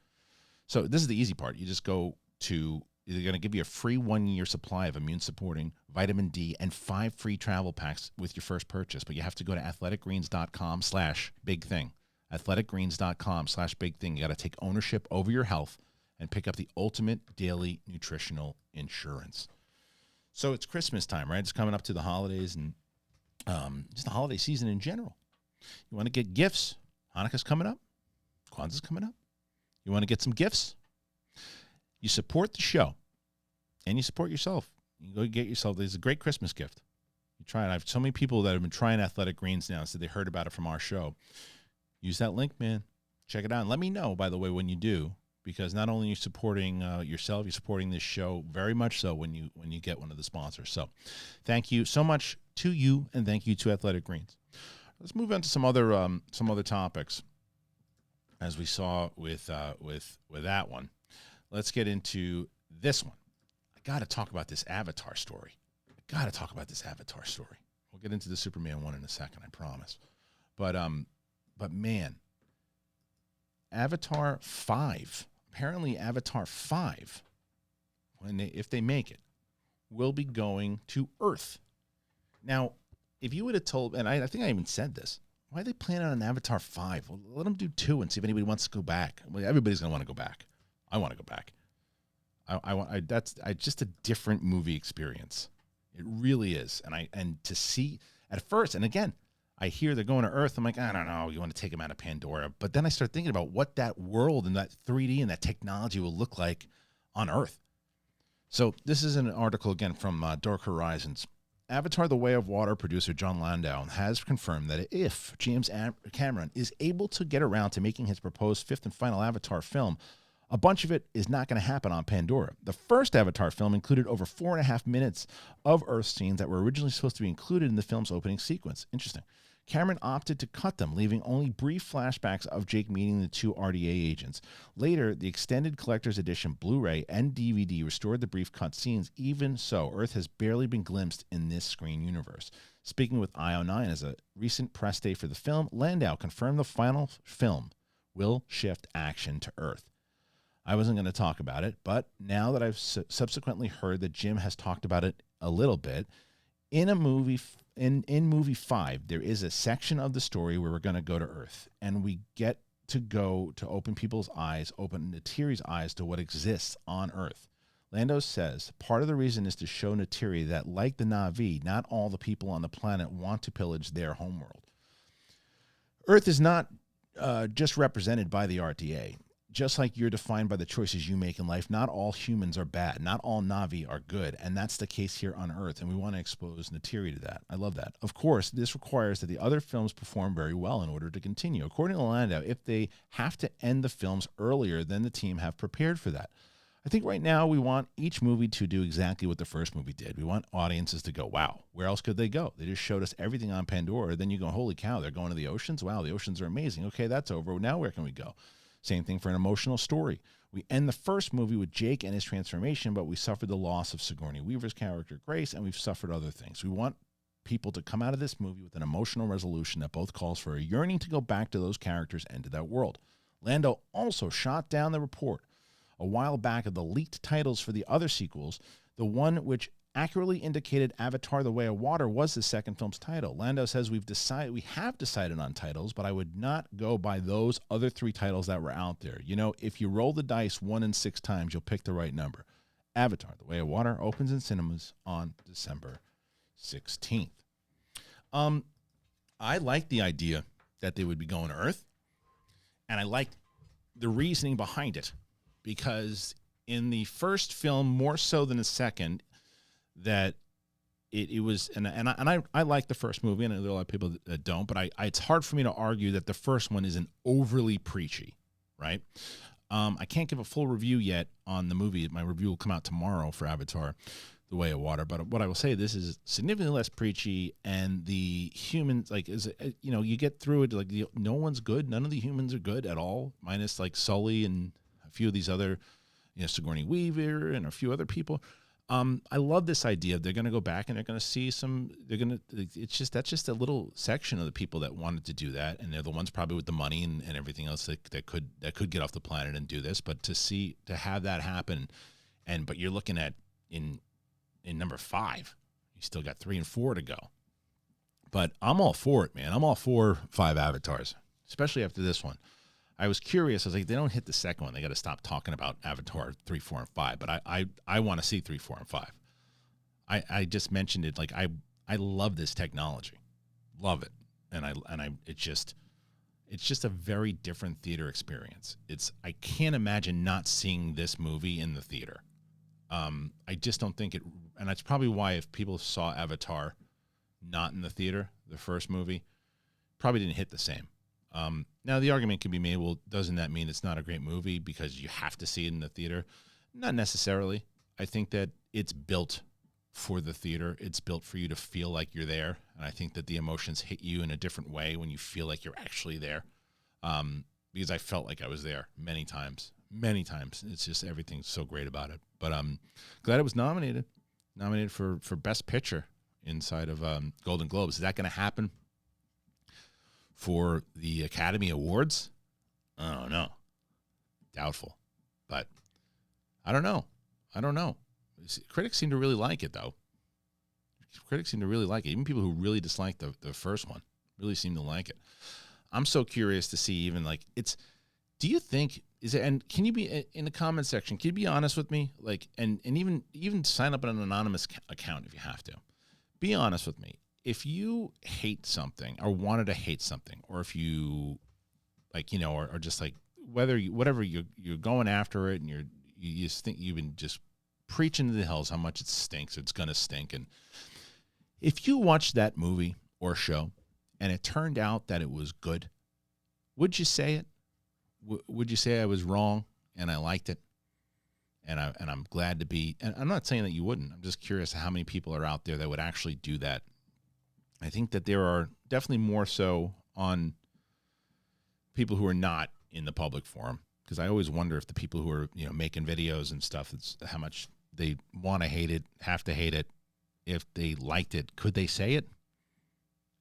So this is the easy part. You just go to, they're going to give you a free 1-year supply of immune-supporting vitamin D and 5 free travel packs with your first purchase. But you have to go to athleticgreens.com/bigthing. athleticgreens.com/bigthing. You got to take ownership over your health and pick up the ultimate daily nutritional insurance. So it's Christmas time, right? It's coming up to the holidays and just the holiday season in general. You want to get gifts. Hanukkah's coming up. Kwanzaa's coming up. You want to get some gifts? You support the show and you support yourself. You go get yourself. There's a great Christmas gift. You try it. I have so many people that have been trying Athletic Greens now, so they heard about it from our show. use that link, man. Check it out. And let me know, by the way, when you do, because not only are you supporting yourself, you're supporting this show very much so when you get one of the sponsors. So thank you so much to you, and thank you to Athletic Greens. Let's move on to some other topics, as we saw with that one. Let's get into this one. I got to talk about this Avatar story. We'll get into the Superman one in a second, I promise. But man, Avatar 5. Apparently Avatar 5, if they make it, will be going to Earth. Now, if you would have told, and I think I even said this, why are they planning on Avatar 5? Well, let them do 2 and see if anybody wants to go back. Well, everybody's going to want to go back. I want to go back. That's just a different movie experience. It really is. And to see at first, and again, I hear they're going to Earth. I'm like, I don't know. You want to take them out of Pandora. But then I start thinking about what that world and that 3D and that technology will look like on Earth. So this is an article, again, from Dark Horizons. Avatar: The Way of Water producer John Landau has confirmed that if James Cameron is able to get around to making his proposed 5th and final Avatar film, a bunch of it is not going to happen on Pandora. The first Avatar film included over 4.5 minutes of Earth scenes that were originally supposed to be included in the film's opening sequence. Interesting. Cameron opted to cut them, leaving only brief flashbacks of Jake meeting the 2 RDA agents. Later, the extended collector's edition Blu-ray and DVD restored the brief cut scenes. Even so, Earth has barely been glimpsed in this screen universe. Speaking with IO9 as a recent press day for the film, Landau confirmed the final film will shift action to Earth. I wasn't going to talk about it, but now that I've subsequently heard that Jim has talked about it a little bit, in movie 5, there is a section of the story where we're going to go to Earth, and we get to go to open people's eyes, open Neytiri's eyes to what exists on Earth. Lando says part of the reason is to show Neytiri that, like the Na'vi, not all the people on the planet want to pillage their homeworld. Earth is not just represented by the RTA. Just like you're defined by the choices you make in life, not all humans are bad. Not all Na'vi are good. And that's the case here on Earth. And we want to expose Neytiri to that. I love that. Of course, this requires that the other films perform very well in order to continue. According to Landau, if they have to end the films earlier, then the team have prepared for that. I think right now we want each movie to do exactly what the first movie did. We want audiences to go, wow, where else could they go? They just showed us everything on Pandora. Then you go, holy cow, they're going to the oceans? Wow, the oceans are amazing. Okay, that's over. Now where can we go? Same thing for an emotional story. We end the first movie with Jake and his transformation, but we suffered the loss of Sigourney Weaver's character, Grace, and we've suffered other things. We want people to come out of this movie with an emotional resolution that both calls for a yearning to go back to those characters and to that world. Lando also shot down the report a while back of the leaked titles for the other sequels. The one which accurately indicated Avatar: The Way of Water was the second film's title. Landau says we have decided on titles, but I would not go by those other 3 titles that were out there. You know, if you roll the dice 1 in 6 times, you'll pick the right number. Avatar: The Way of Water opens in cinemas on December 16th. I like the idea that they would be going to Earth, and I like the reasoning behind it, because in the first film, more so than the second, that it was, and I like the first movie, and there are a lot of people that don't, but it's hard for me to argue that the first one isn't overly preachy, right? I can't give a full review yet on the movie. My review will come out tomorrow for Avatar: The Way of Water, but what I will say, this is significantly less preachy, and the humans, like, you get through it, like, no one's good. None of the humans are good at all, minus like Sully and a few of these other, Sigourney Weaver and a few other people. I love this idea. They're going to go back and they're going to see that's just a little section of the people that wanted to do that. And they're the ones probably with the money and everything else that could get off the planet and do this. But to have that happen, but you're looking at in number 5, you still got 3 and 4 to go. But I'm all for it, man. I'm all for 5 avatars, especially after this one. I was curious. I was like, they don't hit the second one. They got to stop talking about Avatar 3, 4, and 5. But I want to see 3, 4, and 5. I just mentioned it. Like, I love this technology, love it, and it's just a very different theater experience. I can't imagine not seeing this movie in the theater. I just don't think it, and that's probably why if people saw Avatar not in the theater, the first movie, probably didn't hit the same. Now, the argument can be made, well, doesn't that mean it's not a great movie because you have to see it in the theater? Not necessarily. I think that it's built for the theater. It's built for you to feel like you're there. And I think that the emotions hit you in a different way when you feel like you're actually there. Because I felt like I was there many times. It's just everything's so great about it. But I'm glad it was nominated for Best Picture inside of Golden Globes. Is that going to happen for the Academy Awards? I don't know. Doubtful. But I don't know. Critics seem to really like it, though. Even people who really dislike the first one really seem to like it. I'm so curious to see even like do you think is it, and can you be in the comment section, can you be honest with me? Like, and even sign up on an anonymous account if you have to. Be honest with me. If you hate something or wanted to hate something, or if you like, or just like whatever you're going after it and you just think you've been just preaching to the hells how much it stinks, it's going to stink. And if you watched that movie or show and it turned out that it was good, would you say it? Would you say I was wrong and I liked it? And I'm glad to be, and I'm not saying that you wouldn't. I'm just curious how many people are out there that would actually do that. I think that there are definitely more so on people who are not in the public forum, because I always wonder if the people who are, making videos and stuff, it's how much they want to hate it, have to hate it. If they liked it, could they say it?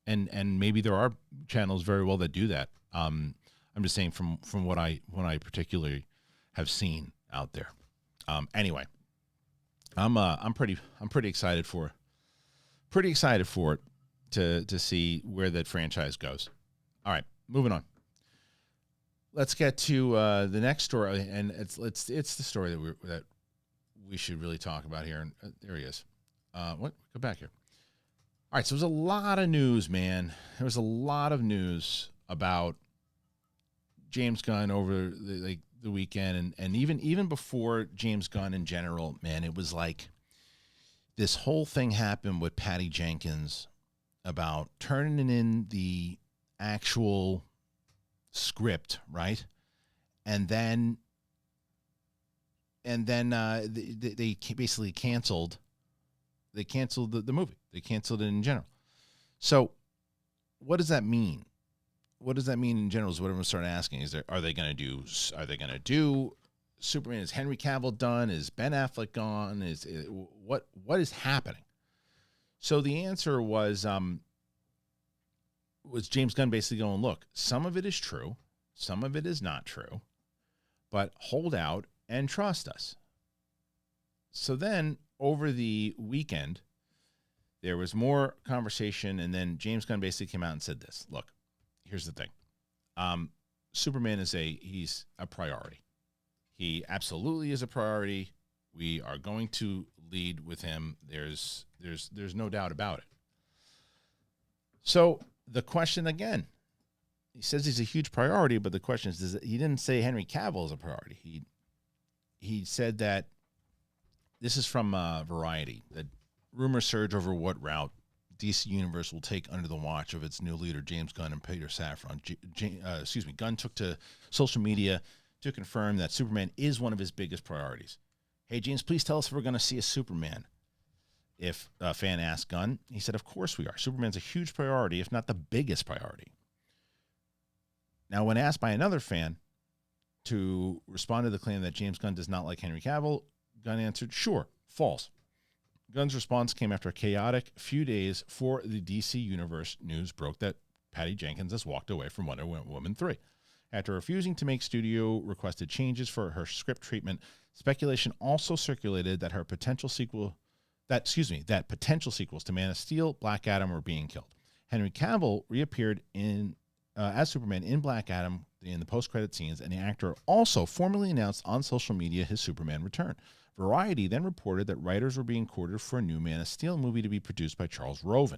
And maybe there are channels very well that do that. I'm just saying from what I particularly have seen out there. Anyway, I'm pretty excited for it to see where that franchise goes. All right, moving on. Let's get to the next story, and it's the story that we should really talk about here. And there he is. Go back here. All right, so there's a lot of news, man. There was a lot of news about James Gunn over the weekend, and even before James Gunn in general, man, it was like this whole thing happened with Patty Jenkins about turning in the actual script, right? And then they basically canceled. They canceled the movie. They canceled it in general. So, what does that mean? What does that mean in general? Is what everyone started asking. Are they going to do Superman? Is Henry Cavill done? Is Ben Affleck gone? What is happening? So the answer was James Gunn basically going, look, some of it is true, some of it is not true, but hold out and trust us. So then over the weekend, there was more conversation, and then James Gunn basically came out and said this. Look, here's the thing. Superman he's a priority. He absolutely is a priority. We are going to lead with him. There's no doubt about it. So the question again, he says he's a huge priority, but the question is, he didn't say Henry Cavill is a priority. He said that, this is from Variety, that rumors surge over what route DC Universe will take under the watch of its new leader, James Gunn and Peter Safran. Gunn took to social media to confirm that Superman is one of his biggest priorities. Hey, James, please tell us if we're going to see a Superman. If a fan asked Gunn, he said, of course we are. Superman's a huge priority, if not the biggest priority. Now, when asked by another fan to respond to the claim that James Gunn does not like Henry Cavill, Gunn answered, sure, false. Gunn's response came after a chaotic few days for the DC Universe news broke that Patty Jenkins has walked away from Wonder Woman 3. After refusing to make studio-requested changes for her script treatment, speculation also circulated that potential sequels to Man of Steel, Black Adam were being killed. Henry Cavill reappeared as Superman in Black Adam in the post-credit scenes, and the actor also formally announced on social media his Superman return. Variety then reported that writers were being courted for a new Man of Steel movie to be produced by Charles Roven.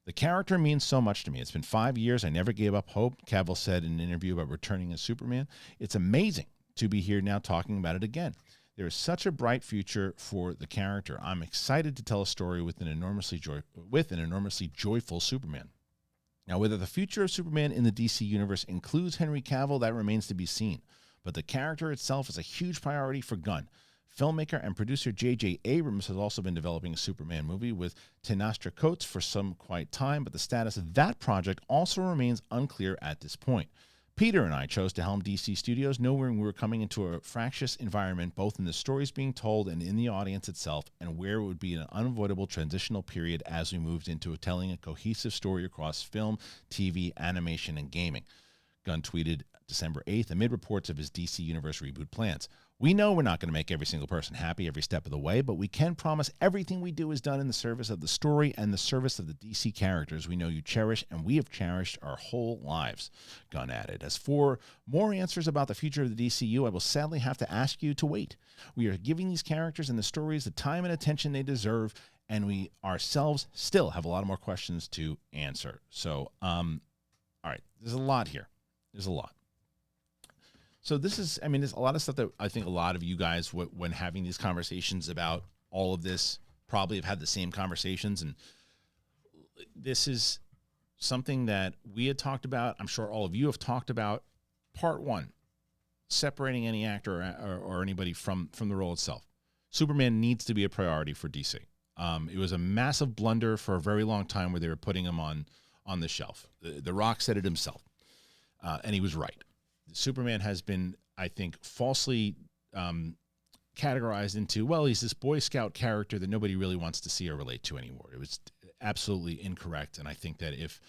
The character means so much to me. It's been 5 years. I never gave up hope, Cavill said in an interview about returning as Superman. It's amazing to be here now talking about it again. There is such a bright future for the character. I'm excited to tell a story with an enormously joyful Superman. Now, whether the future of Superman in the DC universe includes Henry Cavill, that remains to be seen. But the character itself is a huge priority for Gunn. Filmmaker and producer J.J. Abrams has also been developing a Superman movie with Ta-Nehisi Coates for some quiet time, but the status of that project also remains unclear at this point. Peter and I chose to helm DC Studios, knowing we were coming into a fractious environment, both in the stories being told and in the audience itself, and where it would be an unavoidable transitional period as we moved into telling a cohesive story across film, TV, animation, and gaming. Gunn tweeted December 8th amid reports of his DC Universe reboot plans. We know we're not going to make every single person happy every step of the way, but we can promise everything we do is done in the service of the story and the service of the DC characters we know you cherish and we have cherished our whole lives, Gunn added. As for more answers about the future of the DCU, I will sadly have to ask you to wait. We are giving these characters and the stories the time and attention they deserve, and we ourselves still have a lot of more questions to answer. So, all right, there's a lot here. There's a lot. So this is, I mean, there's a lot of stuff that I think a lot of you guys, when having these conversations about all of this, probably have had the same conversations. And this is something that we had talked about. I'm sure all of you have talked about. Part one, separating any actor or anybody from the role itself. Superman needs to be a priority for DC. It was a massive blunder for a very long time where they were putting him on the shelf. The Rock said it himself, and he was right. Superman has been, I think, falsely categorized into, well, he's this Boy Scout character that nobody really wants to see or relate to anymore. It was absolutely incorrect, and I think that if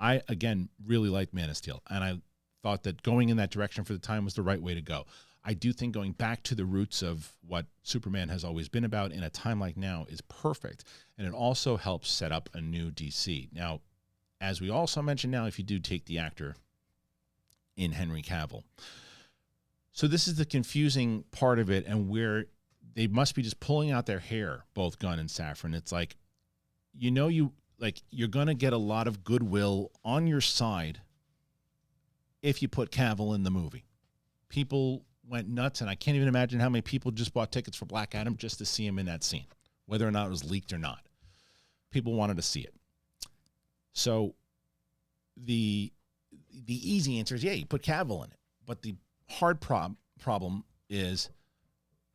I again really liked Man of Steel, and I thought that going in that direction for the time was the right way to go. I do think going back to the roots of what Superman has always been about in a time like now is perfect, and it also helps set up a new DC. Now, as we also mentioned, now if you do take the actor in Henry Cavill. So this is the confusing part of it, and where they must be just pulling out their hair, both Gunn and Safran. It's like, you're going to get a lot of goodwill on your side if you put Cavill in the movie. People went nuts, and I can't even imagine how many people just bought tickets for Black Adam just to see him in that scene, whether or not it was leaked or not. People wanted to see it. So the easy answer is, yeah, you put Cavill in it. But the hard problem is,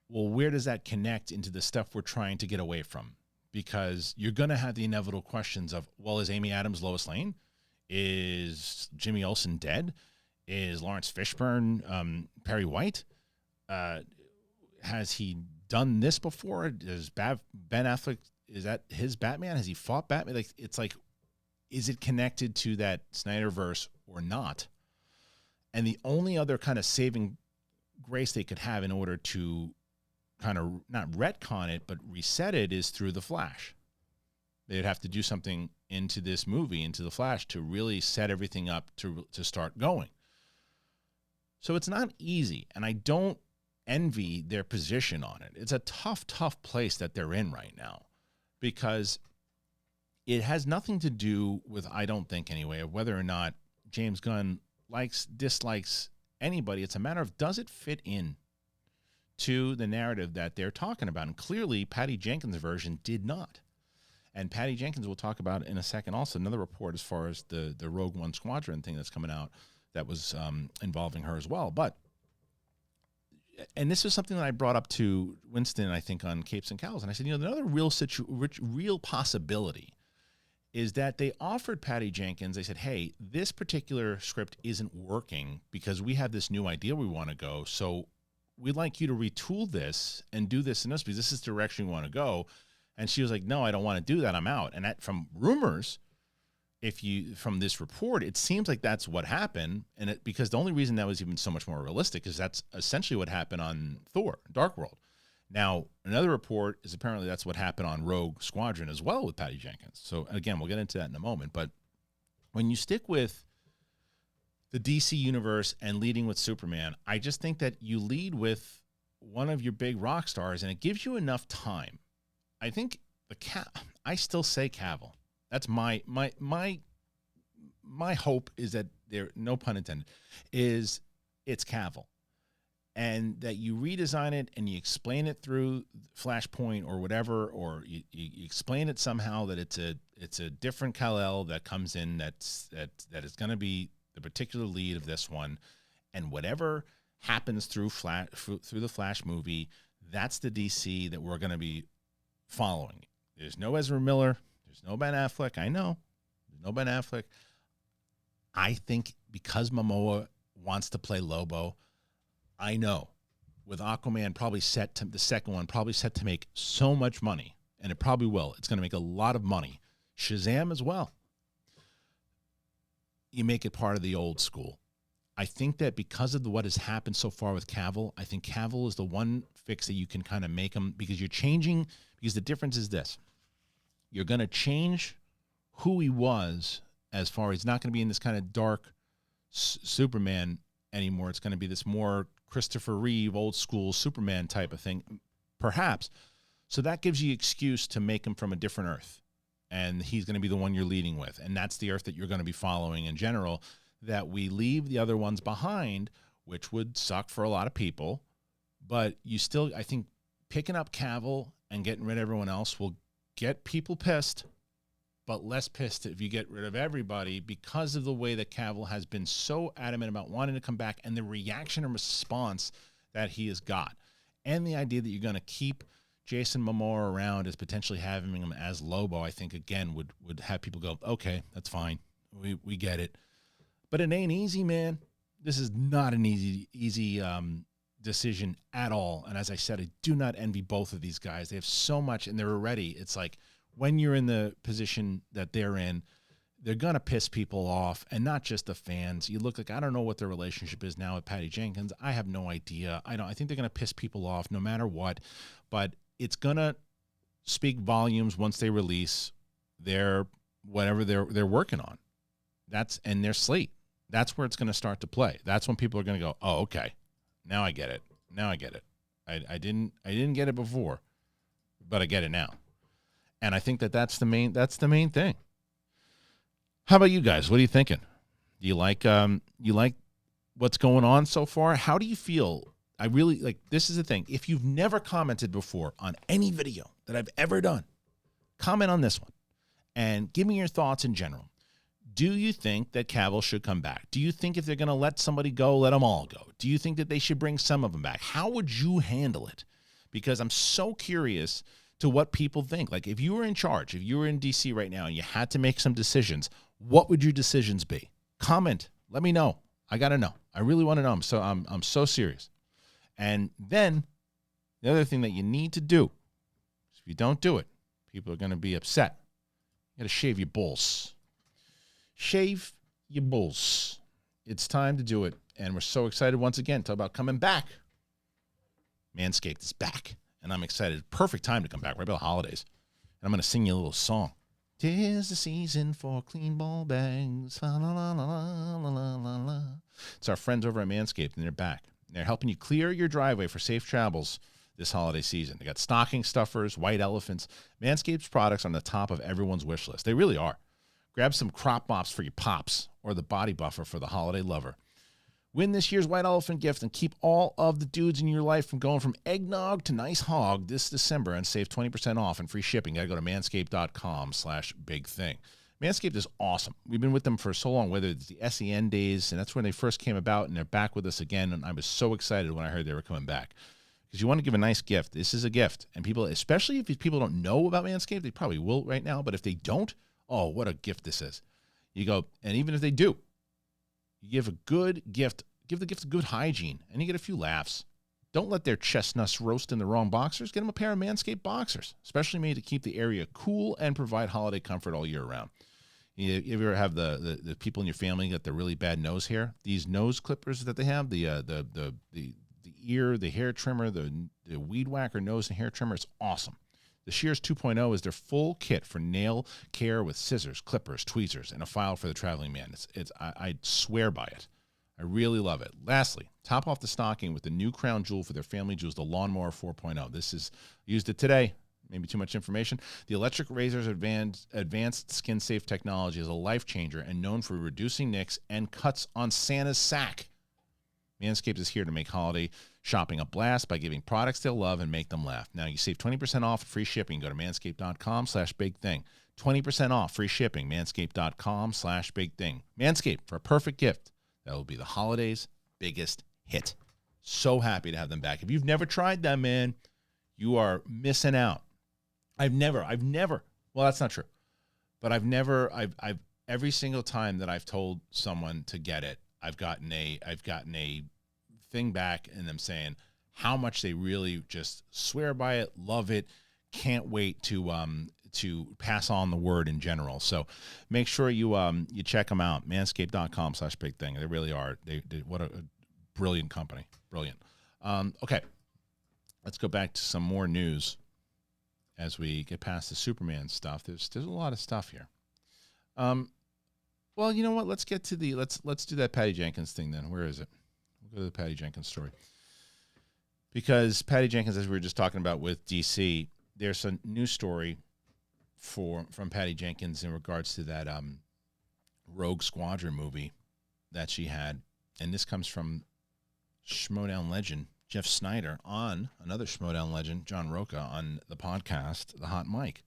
well, where does that connect into the stuff we're trying to get away from? Because you're going to have the inevitable questions of, well, is Amy Adams Lois Lane? Is Jimmy Olsen dead? Is Lawrence Fishburne Perry White? Has he done this before? Is Ben Affleck, is that his Batman? Has he fought Batman? It's like, is it connected to that Snyderverse or not? And the only other kind of saving grace they could have in order to kind of not retcon it, but reset it, is through The Flash. They'd have to do something into this movie, into The Flash, to really set everything up to start going. So it's not easy, and I don't envy their position on it. It's a tough place that they're in right now, because it has nothing to do with, I don't think anyway, of whether or not James Gunn likes, dislikes anybody. It's a matter of, does it fit in to the narrative that they're talking about? And clearly, Patty Jenkins' version did not. And Patty Jenkins, we'll talk about in a second, also another report as far as the Rogue One Squadron thing that's coming out that was involving her as well. But, and this is something that I brought up to Winston, I think, on Capes and Cowls. And I said, another real possibility is that they offered Patty Jenkins, they said, hey, this particular script isn't working because we have this new idea we want to go. So we'd like you to retool this and do this and this, because this is the direction we want to go. And she was like, no, I don't want to do that. I'm out. And that, from rumors, from this report, it seems like that's what happened. And because the only reason that was even so much more realistic is that's essentially what happened on Thor, Dark World. Now, another report is apparently that's what happened on Rogue Squadron as well with Patty Jenkins. So again, we'll get into that in a moment. But when you stick with the DC universe and leading with Superman, I just think that you lead with one of your big rock stars, and it gives you enough time. I think I still say Cavill. That's my hope is that there, no pun intended, it's Cavill. and that you redesign it and you explain it through Flashpoint or whatever, or you explain it somehow that it's a different Kal-El that comes in that is going to be the particular lead of this one, and whatever happens through the Flash movie, that's the DC that we're going to be following. There's no Ezra Miller, there's no Ben Affleck. I know, there's no Ben Affleck. I think because Momoa wants to play Lobo, I know with Aquaman probably set to the second one, probably set to make so much money, and it probably will. It's going to make a lot of money. Shazam as well. You make it part of the old school. I think that because of what has happened so far with Cavill, I think Cavill is the one fix that you can kind of make him, because you're changing, because the difference is this. You're going to change who he was, as far as he's not going to be in this kind of dark Superman anymore. It's going to be this more Christopher Reeve, old school Superman type of thing, perhaps. So that gives you excuse to make him from a different Earth. And he's going to be the one you're leading with. And that's the Earth that you're going to be following in general, that we leave the other ones behind, which would suck for a lot of people. But you still, I think, picking up Cavill and getting rid of everyone else will get people pissed, but less pissed if you get rid of everybody, because of the way that Cavill has been so adamant about wanting to come back and the reaction and response that he has got. And the idea that you're going to keep Jason Momoa around as potentially having him as Lobo, I think, again, would have people go, okay, that's fine. We get it. But it ain't easy, man. This is not an easy decision at all. And as I said, I do not envy both of these guys. They have so much, and they're already, it's like, when you're in the position that they're in, they're going to piss people off, and not just the fans. You look like, I don't know what their relationship is now with Patty Jenkins. I have no idea. I think they're going to piss people off no matter what, but it's going to speak volumes once they release whatever they're working on. And their slate. That's where it's going to start to play. That's when people are going to go, oh, okay, now I get it. I didn't get it before, but I get it now. And I think that's the main thing. How about you guys? What are you thinking? Do you like what's going on so far? How do you feel? I really like, this is the thing. If you've never commented before on any video that I've ever done, comment on this one and give me your thoughts in general. Do you think that Cavill should come back? Do you think if they're going to let somebody go, let them all go? Do you think that they should bring some of them back? How would you handle it? Because I'm so curious to what people think. Like, if you were in charge, if you were in DC right now and you had to make some decisions, what would your decisions be? Comment. Let me know. I got to know. I really want to know. I'm so serious. And then the other thing that you need to do, if you don't do it, people are going to be upset. You got to shave your balls. Shave your balls. It's time to do it. And we're so excited once again to talk about coming back. Manscaped is back. And I'm excited. Perfect time to come back, right about the holidays. And I'm going to sing you a little song. 'Tis the season for clean ball bags. La, la, la, la, la, la, la. It's our friends over at Manscaped, and they're back. They're helping you clear your driveway for safe travels this holiday season. They got stocking stuffers, white elephants. Manscaped's products are on the top of everyone's wish list. They really are. Grab some crop mops for your pops or the body buffer for the holiday lover. Win this year's white elephant gift and keep all of the dudes in your life from going from eggnog to nice hog this December and save 20% off and free shipping. You got to go to manscaped.com/bigthing. Manscaped is awesome. We've been with them for so long, whether it's the SEN days, and that's when they first came about, and they're back with us again, and I was so excited when I heard they were coming back. Because you want to give a nice gift. This is a gift. And people, especially if people don't know about Manscaped, they probably will right now, but if they don't, oh, what a gift this is. You go, and even if they do, you give a good gift, give the gift of good hygiene, and you get a few laughs. Don't let their chestnuts roast in the wrong boxers. Get them a pair of Manscaped boxers, especially made to keep the area cool and provide holiday comfort all year round. You ever have the people in your family got the really bad nose hair? These nose clippers that they have, the ear, the hair trimmer, the weed whacker nose and hair trimmer, it's awesome. The Shears 2.0 is their full kit for nail care with scissors, clippers, tweezers, and a file for the traveling man. I swear by it. I really love it. Lastly, top off the stocking with the new crown jewel for their family jewels, the Lawnmower 4.0. Used it today. Maybe too much information. The electric razor's advanced skin-safe technology is a life changer and known for reducing nicks and cuts on Santa's sack. Manscaped is here to make holiday shopping a blast by giving products they'll love and make them laugh. Now you save 20% off free shipping. Go to manscaped.com/bigthing. 20% off free shipping. Manscaped.com/bigthing. Manscaped, for a perfect gift. That will be the holidays' biggest hit. So happy to have them back. If you've never tried them, man, you are missing out. I've never, well, that's not true. But I've every single time that I've told someone to get it, I've gotten a thing back and them saying how much they really just swear by it, love it, can't wait to pass on the word in general. So make sure you check them out. Manscaped.com/bigthing. They really are. They what a brilliant company. Brilliant. Okay. Let's go back to some more news as we get past the Superman stuff. There's a lot of stuff here. Well, you know what? Let's get to let's do that Patty Jenkins thing then. Where is it? We'll go to the Patty Jenkins story. Because Patty Jenkins, as we were just talking about with DC, there's a new story from Patty Jenkins in regards to that Rogue Squadron movie that she had. And this comes from Schmodown legend Jeff Snyder on another Schmodown legend, John Roca, on the podcast, The Hot Mic.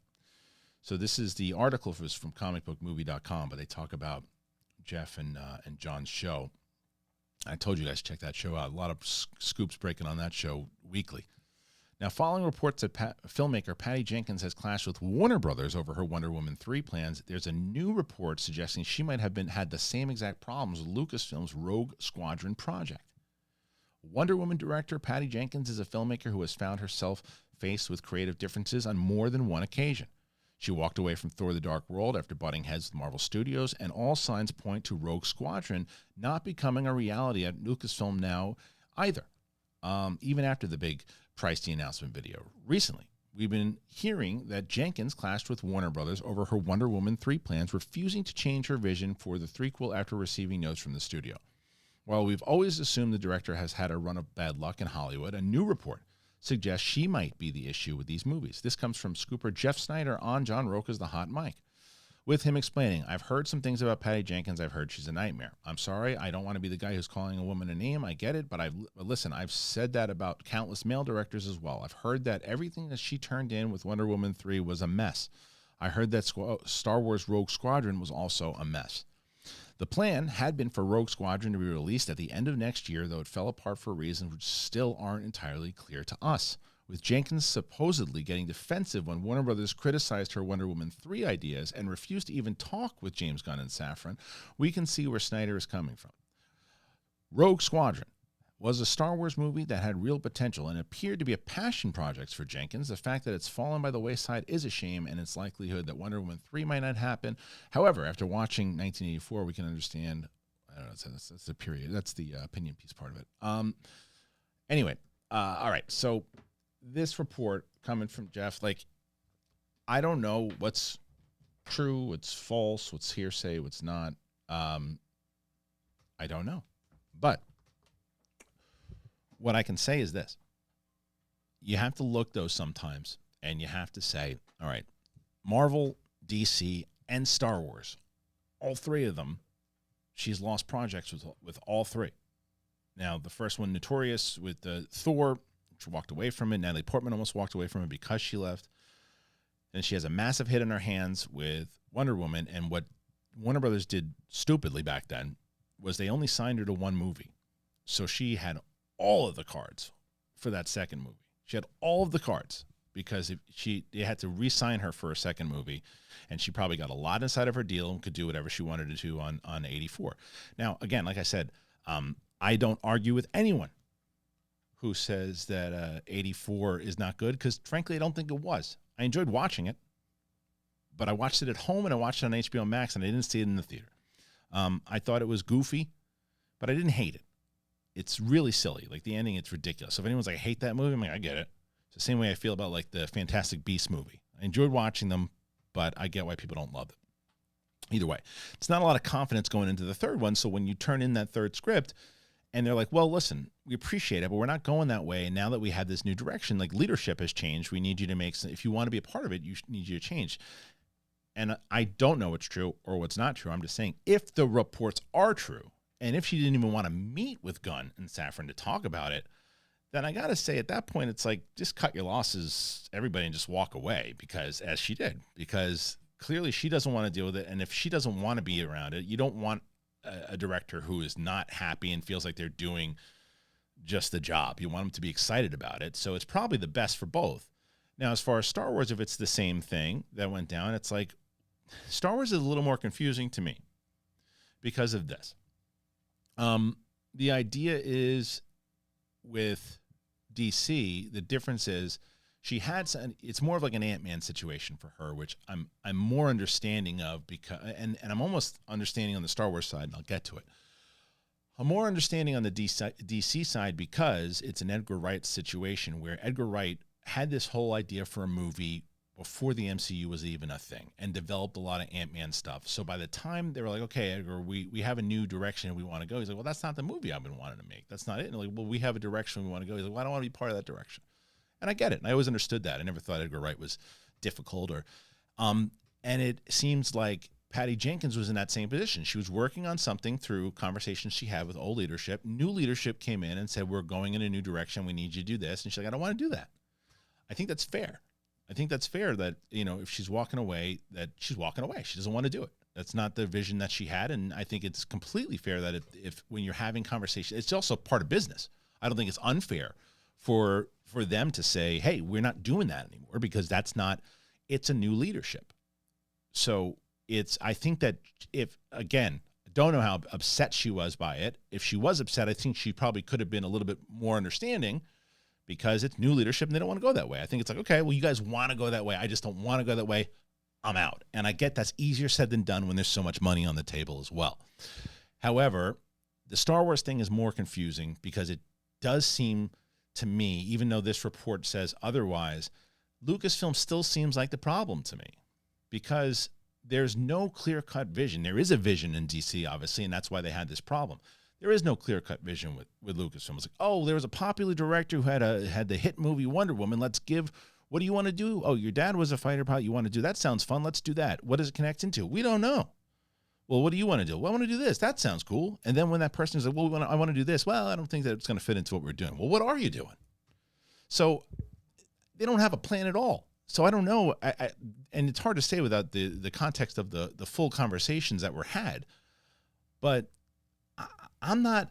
So this is the article from comicbookmovie.com, but they talk about Jeff and John's show. I told you guys to check that show out. A lot of scoops breaking on that show weekly. Now, following reports that filmmaker Patty Jenkins has clashed with Warner Brothers over her Wonder Woman 3 plans, there's a new report suggesting she might have had the same exact problems with Lucasfilm's Rogue Squadron project. Wonder Woman director Patty Jenkins is a filmmaker who has found herself faced with creative differences on more than one occasion. She walked away from Thor: The Dark World after butting heads with Marvel Studios, and all signs point to Rogue Squadron not becoming a reality at Lucasfilm now either, even after the big pricey announcement video. Recently, we've been hearing that Jenkins clashed with Warner Brothers over her Wonder Woman 3 plans, refusing to change her vision for the threequel after receiving notes from the studio. While we've always assumed the director has had a run of bad luck in Hollywood, a new report suggests she might be the issue with these movies. This comes from scooper Jeff Snyder on John Roca's The Hot Mic, with him explaining, I've heard some things about Patty Jenkins. I've heard she's a nightmare. I'm sorry. I don't want to be the guy who's calling a woman a name. I get it. But listen, I've said that about countless male directors as well. I've heard that everything that she turned in with Wonder Woman 3 was a mess. I heard that Star Wars Rogue Squadron was also a mess. The plan had been for Rogue Squadron to be released at the end of next year, though it fell apart for reasons which still aren't entirely clear to us. With Jenkins supposedly getting defensive when Warner Brothers criticized her Wonder Woman 3 ideas and refused to even talk with James Gunn and Safran, we can see where Snyder is coming from. Rogue Squadron was a Star Wars movie that had real potential and appeared to be a passion project for Jenkins. The fact that it's fallen by the wayside is a shame, and its likelihood that Wonder Woman 3 might not happen. However, after watching 1984, we can understand. I don't know. That's the period. That's the opinion piece part of it. Anyway, all right. So this report coming from Jeff, I don't know what's true, what's false, what's hearsay, what's not. I don't know, but what I can say is this. You have to look, though, sometimes, and you have to say, all right, Marvel, DC, and Star Wars, all three of them, she's lost projects with all three. Now, the first one, notorious with Thor, she walked away from it. Natalie Portman almost walked away from it because she left. And she has a massive hit in her hands with Wonder Woman, and what Warner Brothers did stupidly back then was they only signed her to one movie. So she had all of the cards for that second movie. She had all of the cards because they had to re-sign her for a second movie, and she probably got a lot inside of her deal and could do whatever she wanted to do on 84. Now, again, like I said, I don't argue with anyone who says that 84 is not good, because frankly, I don't think it was. I enjoyed watching it, but I watched it at home and I watched it on HBO Max, and I didn't see it in the theater. I thought it was goofy, but I didn't hate it. It's really silly. Like, the ending, it's ridiculous. So if anyone's like, I hate that movie, I'm like, I get it. It's the same way I feel about, the Fantastic Beasts movie. I enjoyed watching them, but I get why people don't love it. Either way, it's not a lot of confidence going into the third one, so when you turn in that third script, and they're like, well, listen, we appreciate it, but we're not going that way. And now that we have this new direction, leadership has changed. We need you to if you want to be a part of it, need you to change. And I don't know what's true or what's not true. I'm just saying, if the reports are true, And if she didn't even want to meet with Gunn and Safran to talk about it, then I got to say at that point, it's like, just cut your losses, everybody, and just walk away, because as she did, because clearly she doesn't want to deal with it. And if she doesn't want to be around it, you don't want a director who is not happy and feels like they're doing just the job. You want them to be excited about it. So it's probably the best for both. Now, as far as Star Wars, if it's the same thing that went down, it's like Star Wars is a little more confusing to me because of this. The idea is with DC, the difference is she had some, it's more of like an Ant-Man situation for her, which I'm more understanding of, because and I'm almost understanding on the Star Wars side, and I'll get to it. I'm more understanding on the DC side because it's an Edgar Wright situation where Edgar Wright had this whole idea for a movie before the MCU was even a thing, and developed a lot of Ant-Man stuff. So by the time they were like, okay, Edgar, we have a new direction we want to go. He's like, well, that's not the movie I've been wanting to make. That's not it. And like, well, we have a direction we want to go. He's like, well, I don't want to be part of that direction. And I get it. And I always understood that. I never thought Edgar Wright was difficult or, and it seems like Patty Jenkins was in that same position. She was working on something through conversations she had with old leadership. New leadership came in and said, we're going in a new direction. We need you to do this. And she's like, I don't want to do that. I think that's fair. I think that's fair that, you know, if she's walking away, that she's walking away. She doesn't want to do it. That's not the vision that she had. And I think it's completely fair that if when you're having conversations, it's also part of business. I don't think it's unfair for them to say, hey, we're not doing that anymore, because that's not, it's a new leadership. So I think that if, again, I don't know how upset she was by it. If she was upset, I think she probably could have been a little bit more understanding, because it's new leadership and they don't want to go that way. I think it's like, okay, well, you guys want to go that way. I just don't want to go that way. I'm out. And I get that's easier said than done when there's so much money on the table as well. However, the Star Wars thing is more confusing, because it does seem to me, even though this report says otherwise, Lucasfilm still seems like the problem to me, because there's no clear-cut vision. There is a vision in DC, obviously, and that's why they had this problem. There is no clear-cut vision with Lucasfilm. It's like, oh, there was a popular director who had the hit movie Wonder Woman. What do you want to do? Oh, your dad was a fighter pilot. You want to do that? Sounds fun. Let's do that. What does it connect into? We don't know. Well, what do you want to do? Well, I want to do this. That sounds cool. And then when that person is like, well, I want to do this. Well, I don't think that it's going to fit into what we're doing. Well, what are you doing? So they don't have a plan at all. So I don't know. And it's hard to say without the context of the full conversations that were had. But I'm not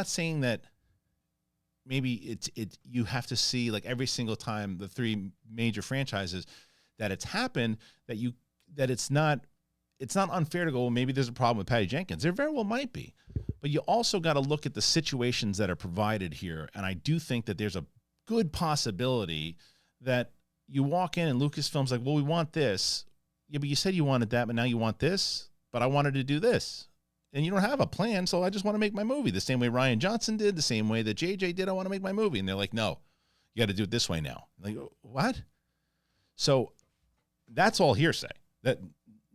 saying that maybe you have to see, like, every single time the three major franchises that it's happened, that it's not unfair to go, well, maybe there's a problem with Patty Jenkins. There very well might be. But you also got to look at the situations that are provided here. And I do think that there's a good possibility that you walk in and Lucasfilm's like, well, we want this. Yeah, but you said you wanted that, but now you want this. But I wanted to do this. And you don't have a plan, so I just want to make my movie. The same way Rian Johnson did, the same way that JJ did, I want to make my movie. And they're like, no, you got to do it this way now. I'm like, what? So that's all hearsay. That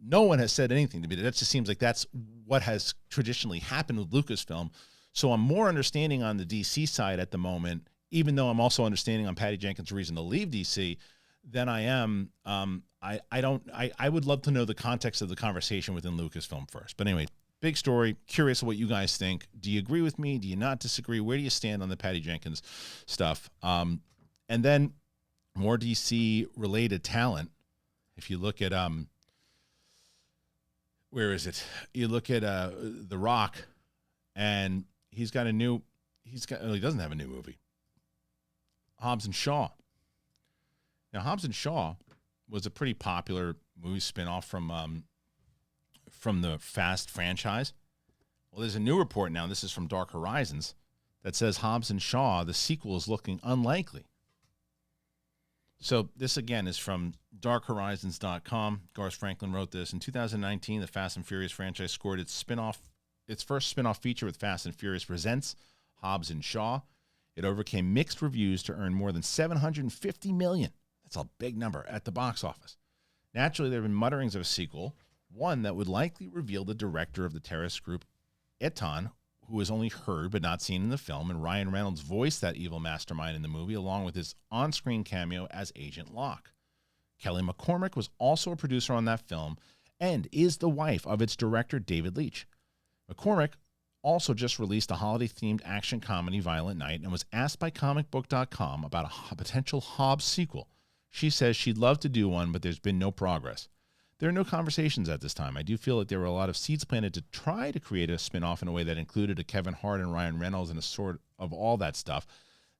no one has said anything to me. That just seems like that's what has traditionally happened with Lucasfilm. So I'm more understanding on the DC side at the moment, even though I'm also understanding on Patty Jenkins' reason to leave DC, than I am. I would love to know the context of the conversation within Lucasfilm first. But anyway, big story. Curious what you guys think. Do you agree with me? Do you not disagree? Where do you stand on the Patty Jenkins stuff? And then more DC related talent. If you look at where is it? You look at The Rock, and he doesn't have a new movie. Hobbs and Shaw. Now, Hobbs and Shaw was a pretty popular movie spinoff from the Fast franchise. Well, there's a new report now. This is from Dark Horizons that says Hobbs and Shaw, the sequel, is looking unlikely. So this, again, is from darkhorizons.com. Garth Franklin wrote this. In 2019, the Fast and Furious franchise scored its first spin-off feature with Fast and Furious Presents Hobbs and Shaw. It overcame mixed reviews to earn more than $750 million. That's a big number at the box office. Naturally, there have been mutterings of a sequel, one that would likely reveal the director of the terrorist group, Etan, who is only heard but not seen in the film, and Ryan Reynolds voiced that evil mastermind in the movie, along with his on-screen cameo as Agent Locke. Kelly McCormick was also a producer on that film and is the wife of its director, David Leitch. McCormick also just released a holiday-themed action comedy, Violent Night, and was asked by comicbook.com about a potential Hobbs sequel. She says she'd love to do one, but there's been no progress. There are no conversations at this time. I do feel that there were a lot of seeds planted to try to create a spin-off in a way that included a Kevin Hart and Ryan Reynolds and a sort of all that stuff.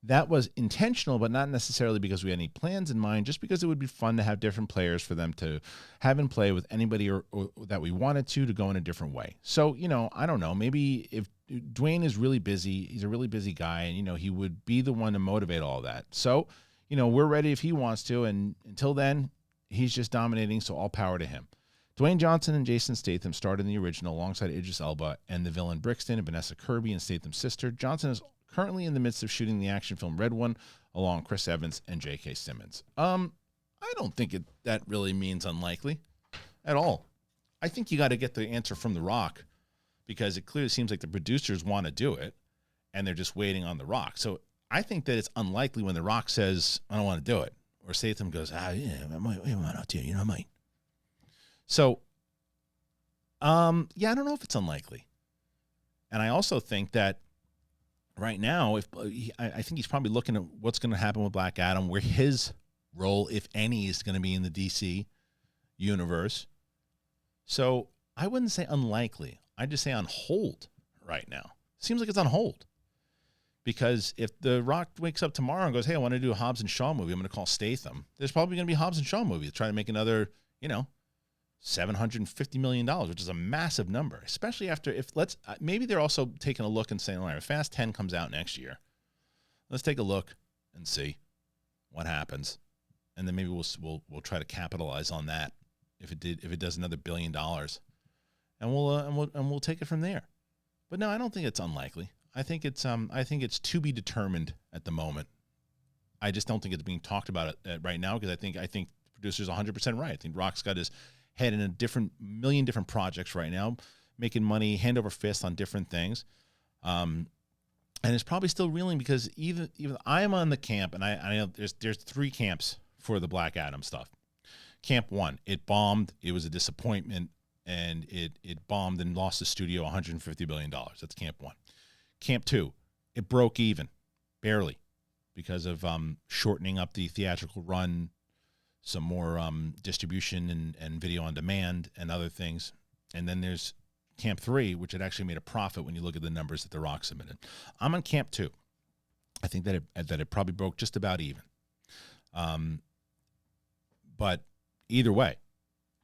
That was intentional, but not necessarily because we had any plans in mind, just because it would be fun to have different players for them to have in play with anybody or that we wanted to go in a different way. So, I don't know. Maybe if Dwayne is really busy, he's a really busy guy, and, he would be the one to motivate all that. So, we're ready if he wants to, and until then, he's just dominating, so all power to him. Dwayne Johnson and Jason Statham starred in the original alongside Idris Elba and the villain Brixton and Vanessa Kirby and Statham's sister. Johnson is currently in the midst of shooting the action film Red One along Chris Evans and J.K. Simmons. I don't think that really means unlikely at all. I think you got to get the answer from The Rock, because it clearly seems like the producers want to do it and they're just waiting on The Rock. So I think that it's unlikely when The Rock says, I don't want to do it, or Statham goes, I might. So, I don't know if it's unlikely. And I also think that right now, I think he's probably looking at what's going to happen with Black Adam, where his role, if any, is going to be in the DC universe. So I wouldn't say unlikely. I'd just say on hold right now. Seems like it's on hold. Because if The Rock wakes up tomorrow and goes, hey, I want to do a Hobbs and Shaw movie, I'm going to call Statham, there's probably going to be a Hobbs and Shaw movie to try to make another, $750 million, which is a massive number, especially after maybe they're also taking a look and saying, all right, Fast 10 comes out next year. Let's take a look and see what happens. And then maybe we'll try to capitalize on that if it does another $1 billion. And we'll take it from there. But no, I don't think it's unlikely. I think it's to be determined at the moment. I just don't think it's being talked about right now, because I think the producer's 100% right. I think Rock's got his head in a million different projects right now, making money hand over fist on different things. And it's probably still reeling, because even I'm on the camp, and I know there's 3 camps for the Black Adam stuff. Camp 1, it bombed. It was a disappointment, and it bombed and lost the studio $150 billion. That's Camp 1. Camp 2, it broke even, barely, because of shortening up the theatrical run, some more distribution and video on demand and other things. And then there's Camp 3, which had actually made a profit when you look at the numbers that The Rock submitted. I'm on Camp 2. I think that it probably broke just about even. But either way,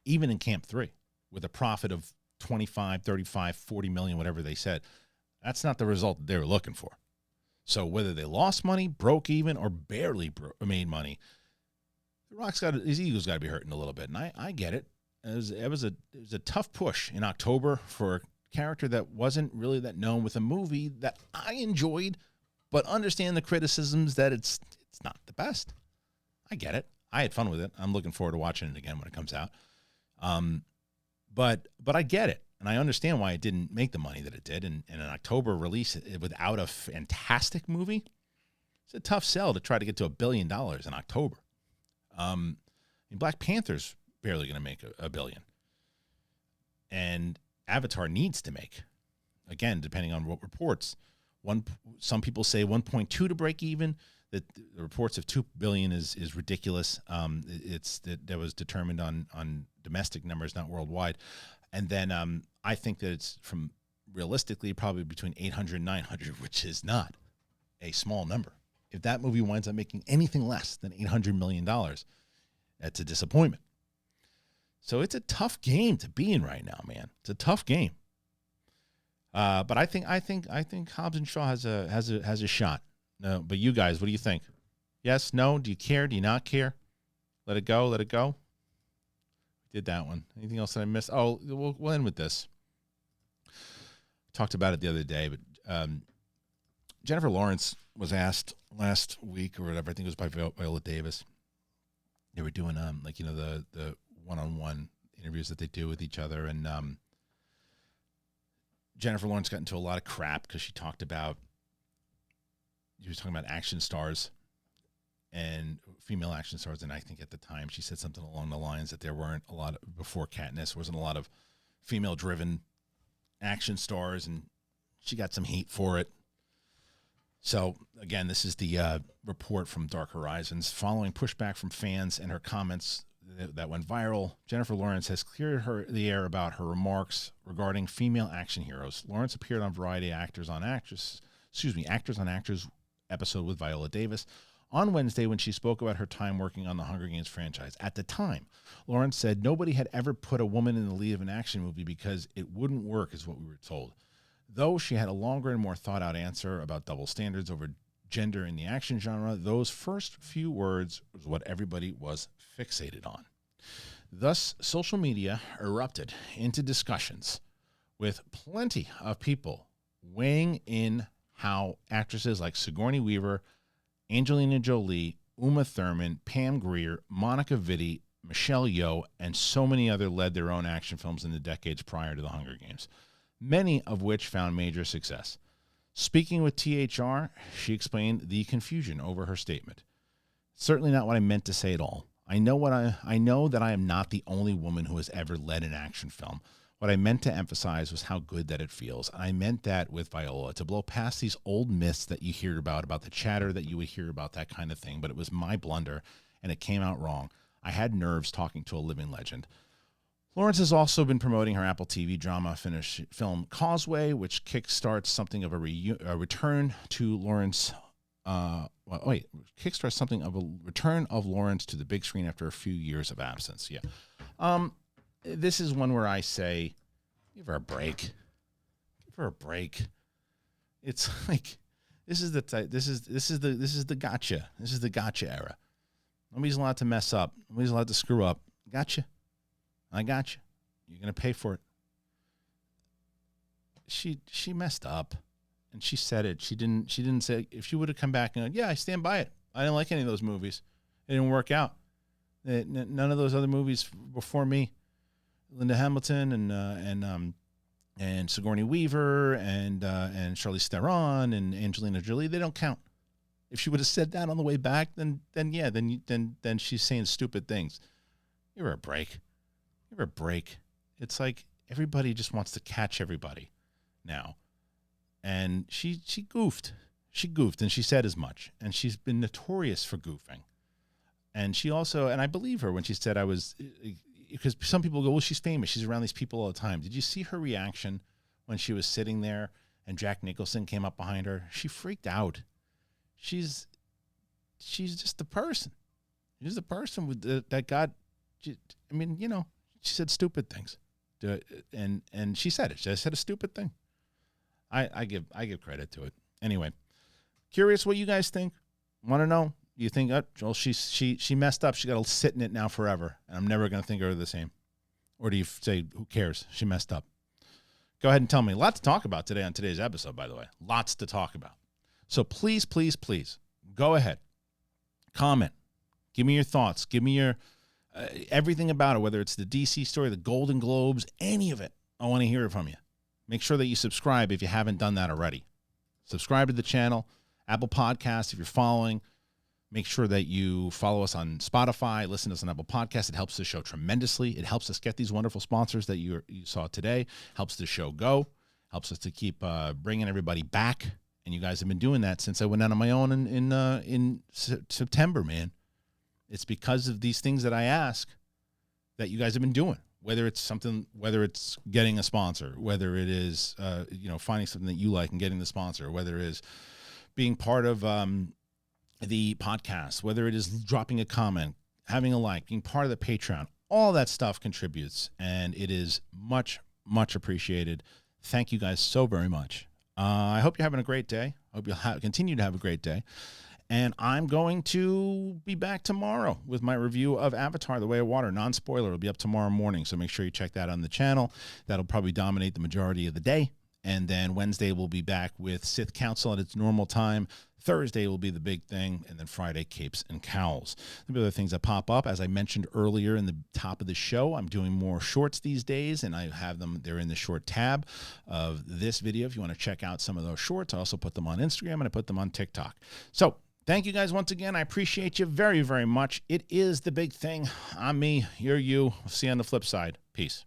even in Camp 3, with a profit of 25, 35, 40 million, whatever they said, that's not the result that they were looking for. So whether they lost money, broke even, or barely made money, The Rock's his ego's got to be hurting a little bit, and I get it. It was a tough push in October for a character that wasn't really that known, with a movie that I enjoyed, but understand the criticisms that it's not the best. I get it. I had fun with it. I'm looking forward to watching it again when it comes out. But I get it. And I understand why it didn't make the money that it did. And an October release without a fantastic movie, it's a tough sell to try to get to $1 billion in October. Black Panther's barely going to make a billion. And Avatar needs to make, again, depending on what reports, some people say 1.2 to break even. That the reports of $2 billion is ridiculous. That was determined on domestic numbers, not worldwide. And then I think that it's from realistically probably between 800 and 900, which is not a small number. If that movie winds up making anything less than $800 million, that's a disappointment. So it's a tough game to be in right now, man. It's a tough game. But I think Hobbs and Shaw has a shot. No, but you guys, what do you think? Yes, no? Do you care? Do you not care? Let it go. Let it go. Did that one. Anything else that I missed? Oh, we'll end with this. Talked about it the other day, but Jennifer Lawrence was asked last week or whatever. I think it was by Viola Davis. They were doing the one-on-one interviews that they do with each other, and Jennifer Lawrence got into a lot of crap because she was talking about action stars and female action stars, and I think at the time she said something along the lines that there weren't a lot of, before Katniss, wasn't a lot of female-driven action stars, and she got some heat for it. So, again, this is the report from Dark Horizons. Following pushback from fans and her comments that went viral, Jennifer Lawrence has cleared the air about her remarks regarding female action heroes. Lawrence appeared on Variety Actors on Actors episode with Viola Davis on Wednesday when she spoke about her time working on the Hunger Games franchise. At the time, Lawrence said nobody had ever put a woman in the lead of an action movie because it wouldn't work, is what we were told. Though she had a longer and more thought-out answer about double standards over gender in the action genre, those first few words was what everybody was fixated on. Thus, social media erupted into discussions with plenty of people weighing in how actresses like Sigourney Weaver, Angelina Jolie, Uma Thurman, Pam Grier, Monica Vitti, Michelle Yeoh, and so many other led their own action films in the decades prior to the Hunger Games, many of which found major success. Speaking with THR, she explained the confusion over her statement. Certainly not what I meant to say at all. I know that I am not the only woman who has ever led an action film. What I meant to emphasize was how good that it feels. And I meant that with Viola, to blow past these old myths that you hear about the chatter that you would hear about, that kind of thing. But it was my blunder, and it came out wrong. I had nerves talking to a living legend. Lawrence has also been promoting her Apple TV drama film Causeway, which kickstarts something of a return to Lawrence. Kickstarts something of a return of Lawrence to the big screen after a few years of absence. Yeah. This is one where I say, give her a break. Give her a break. It's like this is the gotcha. This is the gotcha era. Nobody's allowed to mess up. Nobody's allowed to screw up. Gotcha. I got you. You're gonna pay for it. She messed up, and she said it. She didn't say, if she would have come back and, yeah, I stand by it. I didn't like any of those movies. It didn't work out. None of those other movies before me, Linda Hamilton and Sigourney Weaver and Charlize Theron and Angelina Jolie, they don't count. If she would have said that on the way back, then she's saying stupid things. Give her a break. Give her a break. It's like everybody just wants to catch everybody now. And she goofed. She goofed, and she said as much. And she's been notorious for goofing. And she also, and I believe her when she said because some people go, well, she's famous. She's around these people all the time. Did you see her reaction when she was sitting there and Jack Nicholson came up behind her? She freaked out. She's just the person. She's the person with that God. I mean, you know, she said stupid things, and she said it. She said a stupid thing. I give credit to it. Anyway, curious what you guys think. Want to know? Do you think, Joel, she messed up. She got to sit in it now forever, and I'm never going to think of her the same? Or do you say, who cares? She messed up. Go ahead and tell me. Lots to talk about today on today's episode, by the way. Lots to talk about. So please, please, please, go ahead. Comment. Give me your thoughts. Give me your everything about it, whether it's the DC story, the Golden Globes, any of it. I want to hear it from you. Make sure that you subscribe if you haven't done that already. Subscribe to the channel, Apple Podcasts if you're following. Make sure that you follow us on Spotify, listen to us on Apple Podcasts. It helps the show tremendously. It helps us get these wonderful sponsors that you saw today. Helps the show go. Helps us to keep bringing everybody back. And you guys have been doing that since I went out on my own in September, man. It's because of these things that I ask that you guys have been doing. Whether it's getting a sponsor, whether it is finding something that you like and getting the sponsor, whether it is being part of the podcast, whether it is dropping a comment, having a like, being part of the Patreon, all that stuff contributes, and it is much, much appreciated. Thank you guys so very much. I hope you're having a great day. I hope you'll continue to have a great day. And I'm going to be back tomorrow with my review of Avatar: The Way of Water. Non-spoiler. It'll be up tomorrow morning, so make sure you check that on the channel. That'll probably dominate the majority of the day. And then Wednesday we'll be back with Sith Council at its normal time. Thursday will be the big thing, and then Friday, Capes and Cowls. There'll be other things that pop up. As I mentioned earlier in the top of the show, I'm doing more shorts these days, and I have them. They're in the short tab of this video if you want to check out some of those shorts. I also put them on Instagram, and I put them on TikTok. So thank you guys once again. I appreciate you very, very much. It is the big thing. I'm me. You're you. We'll see you on the flip side. Peace.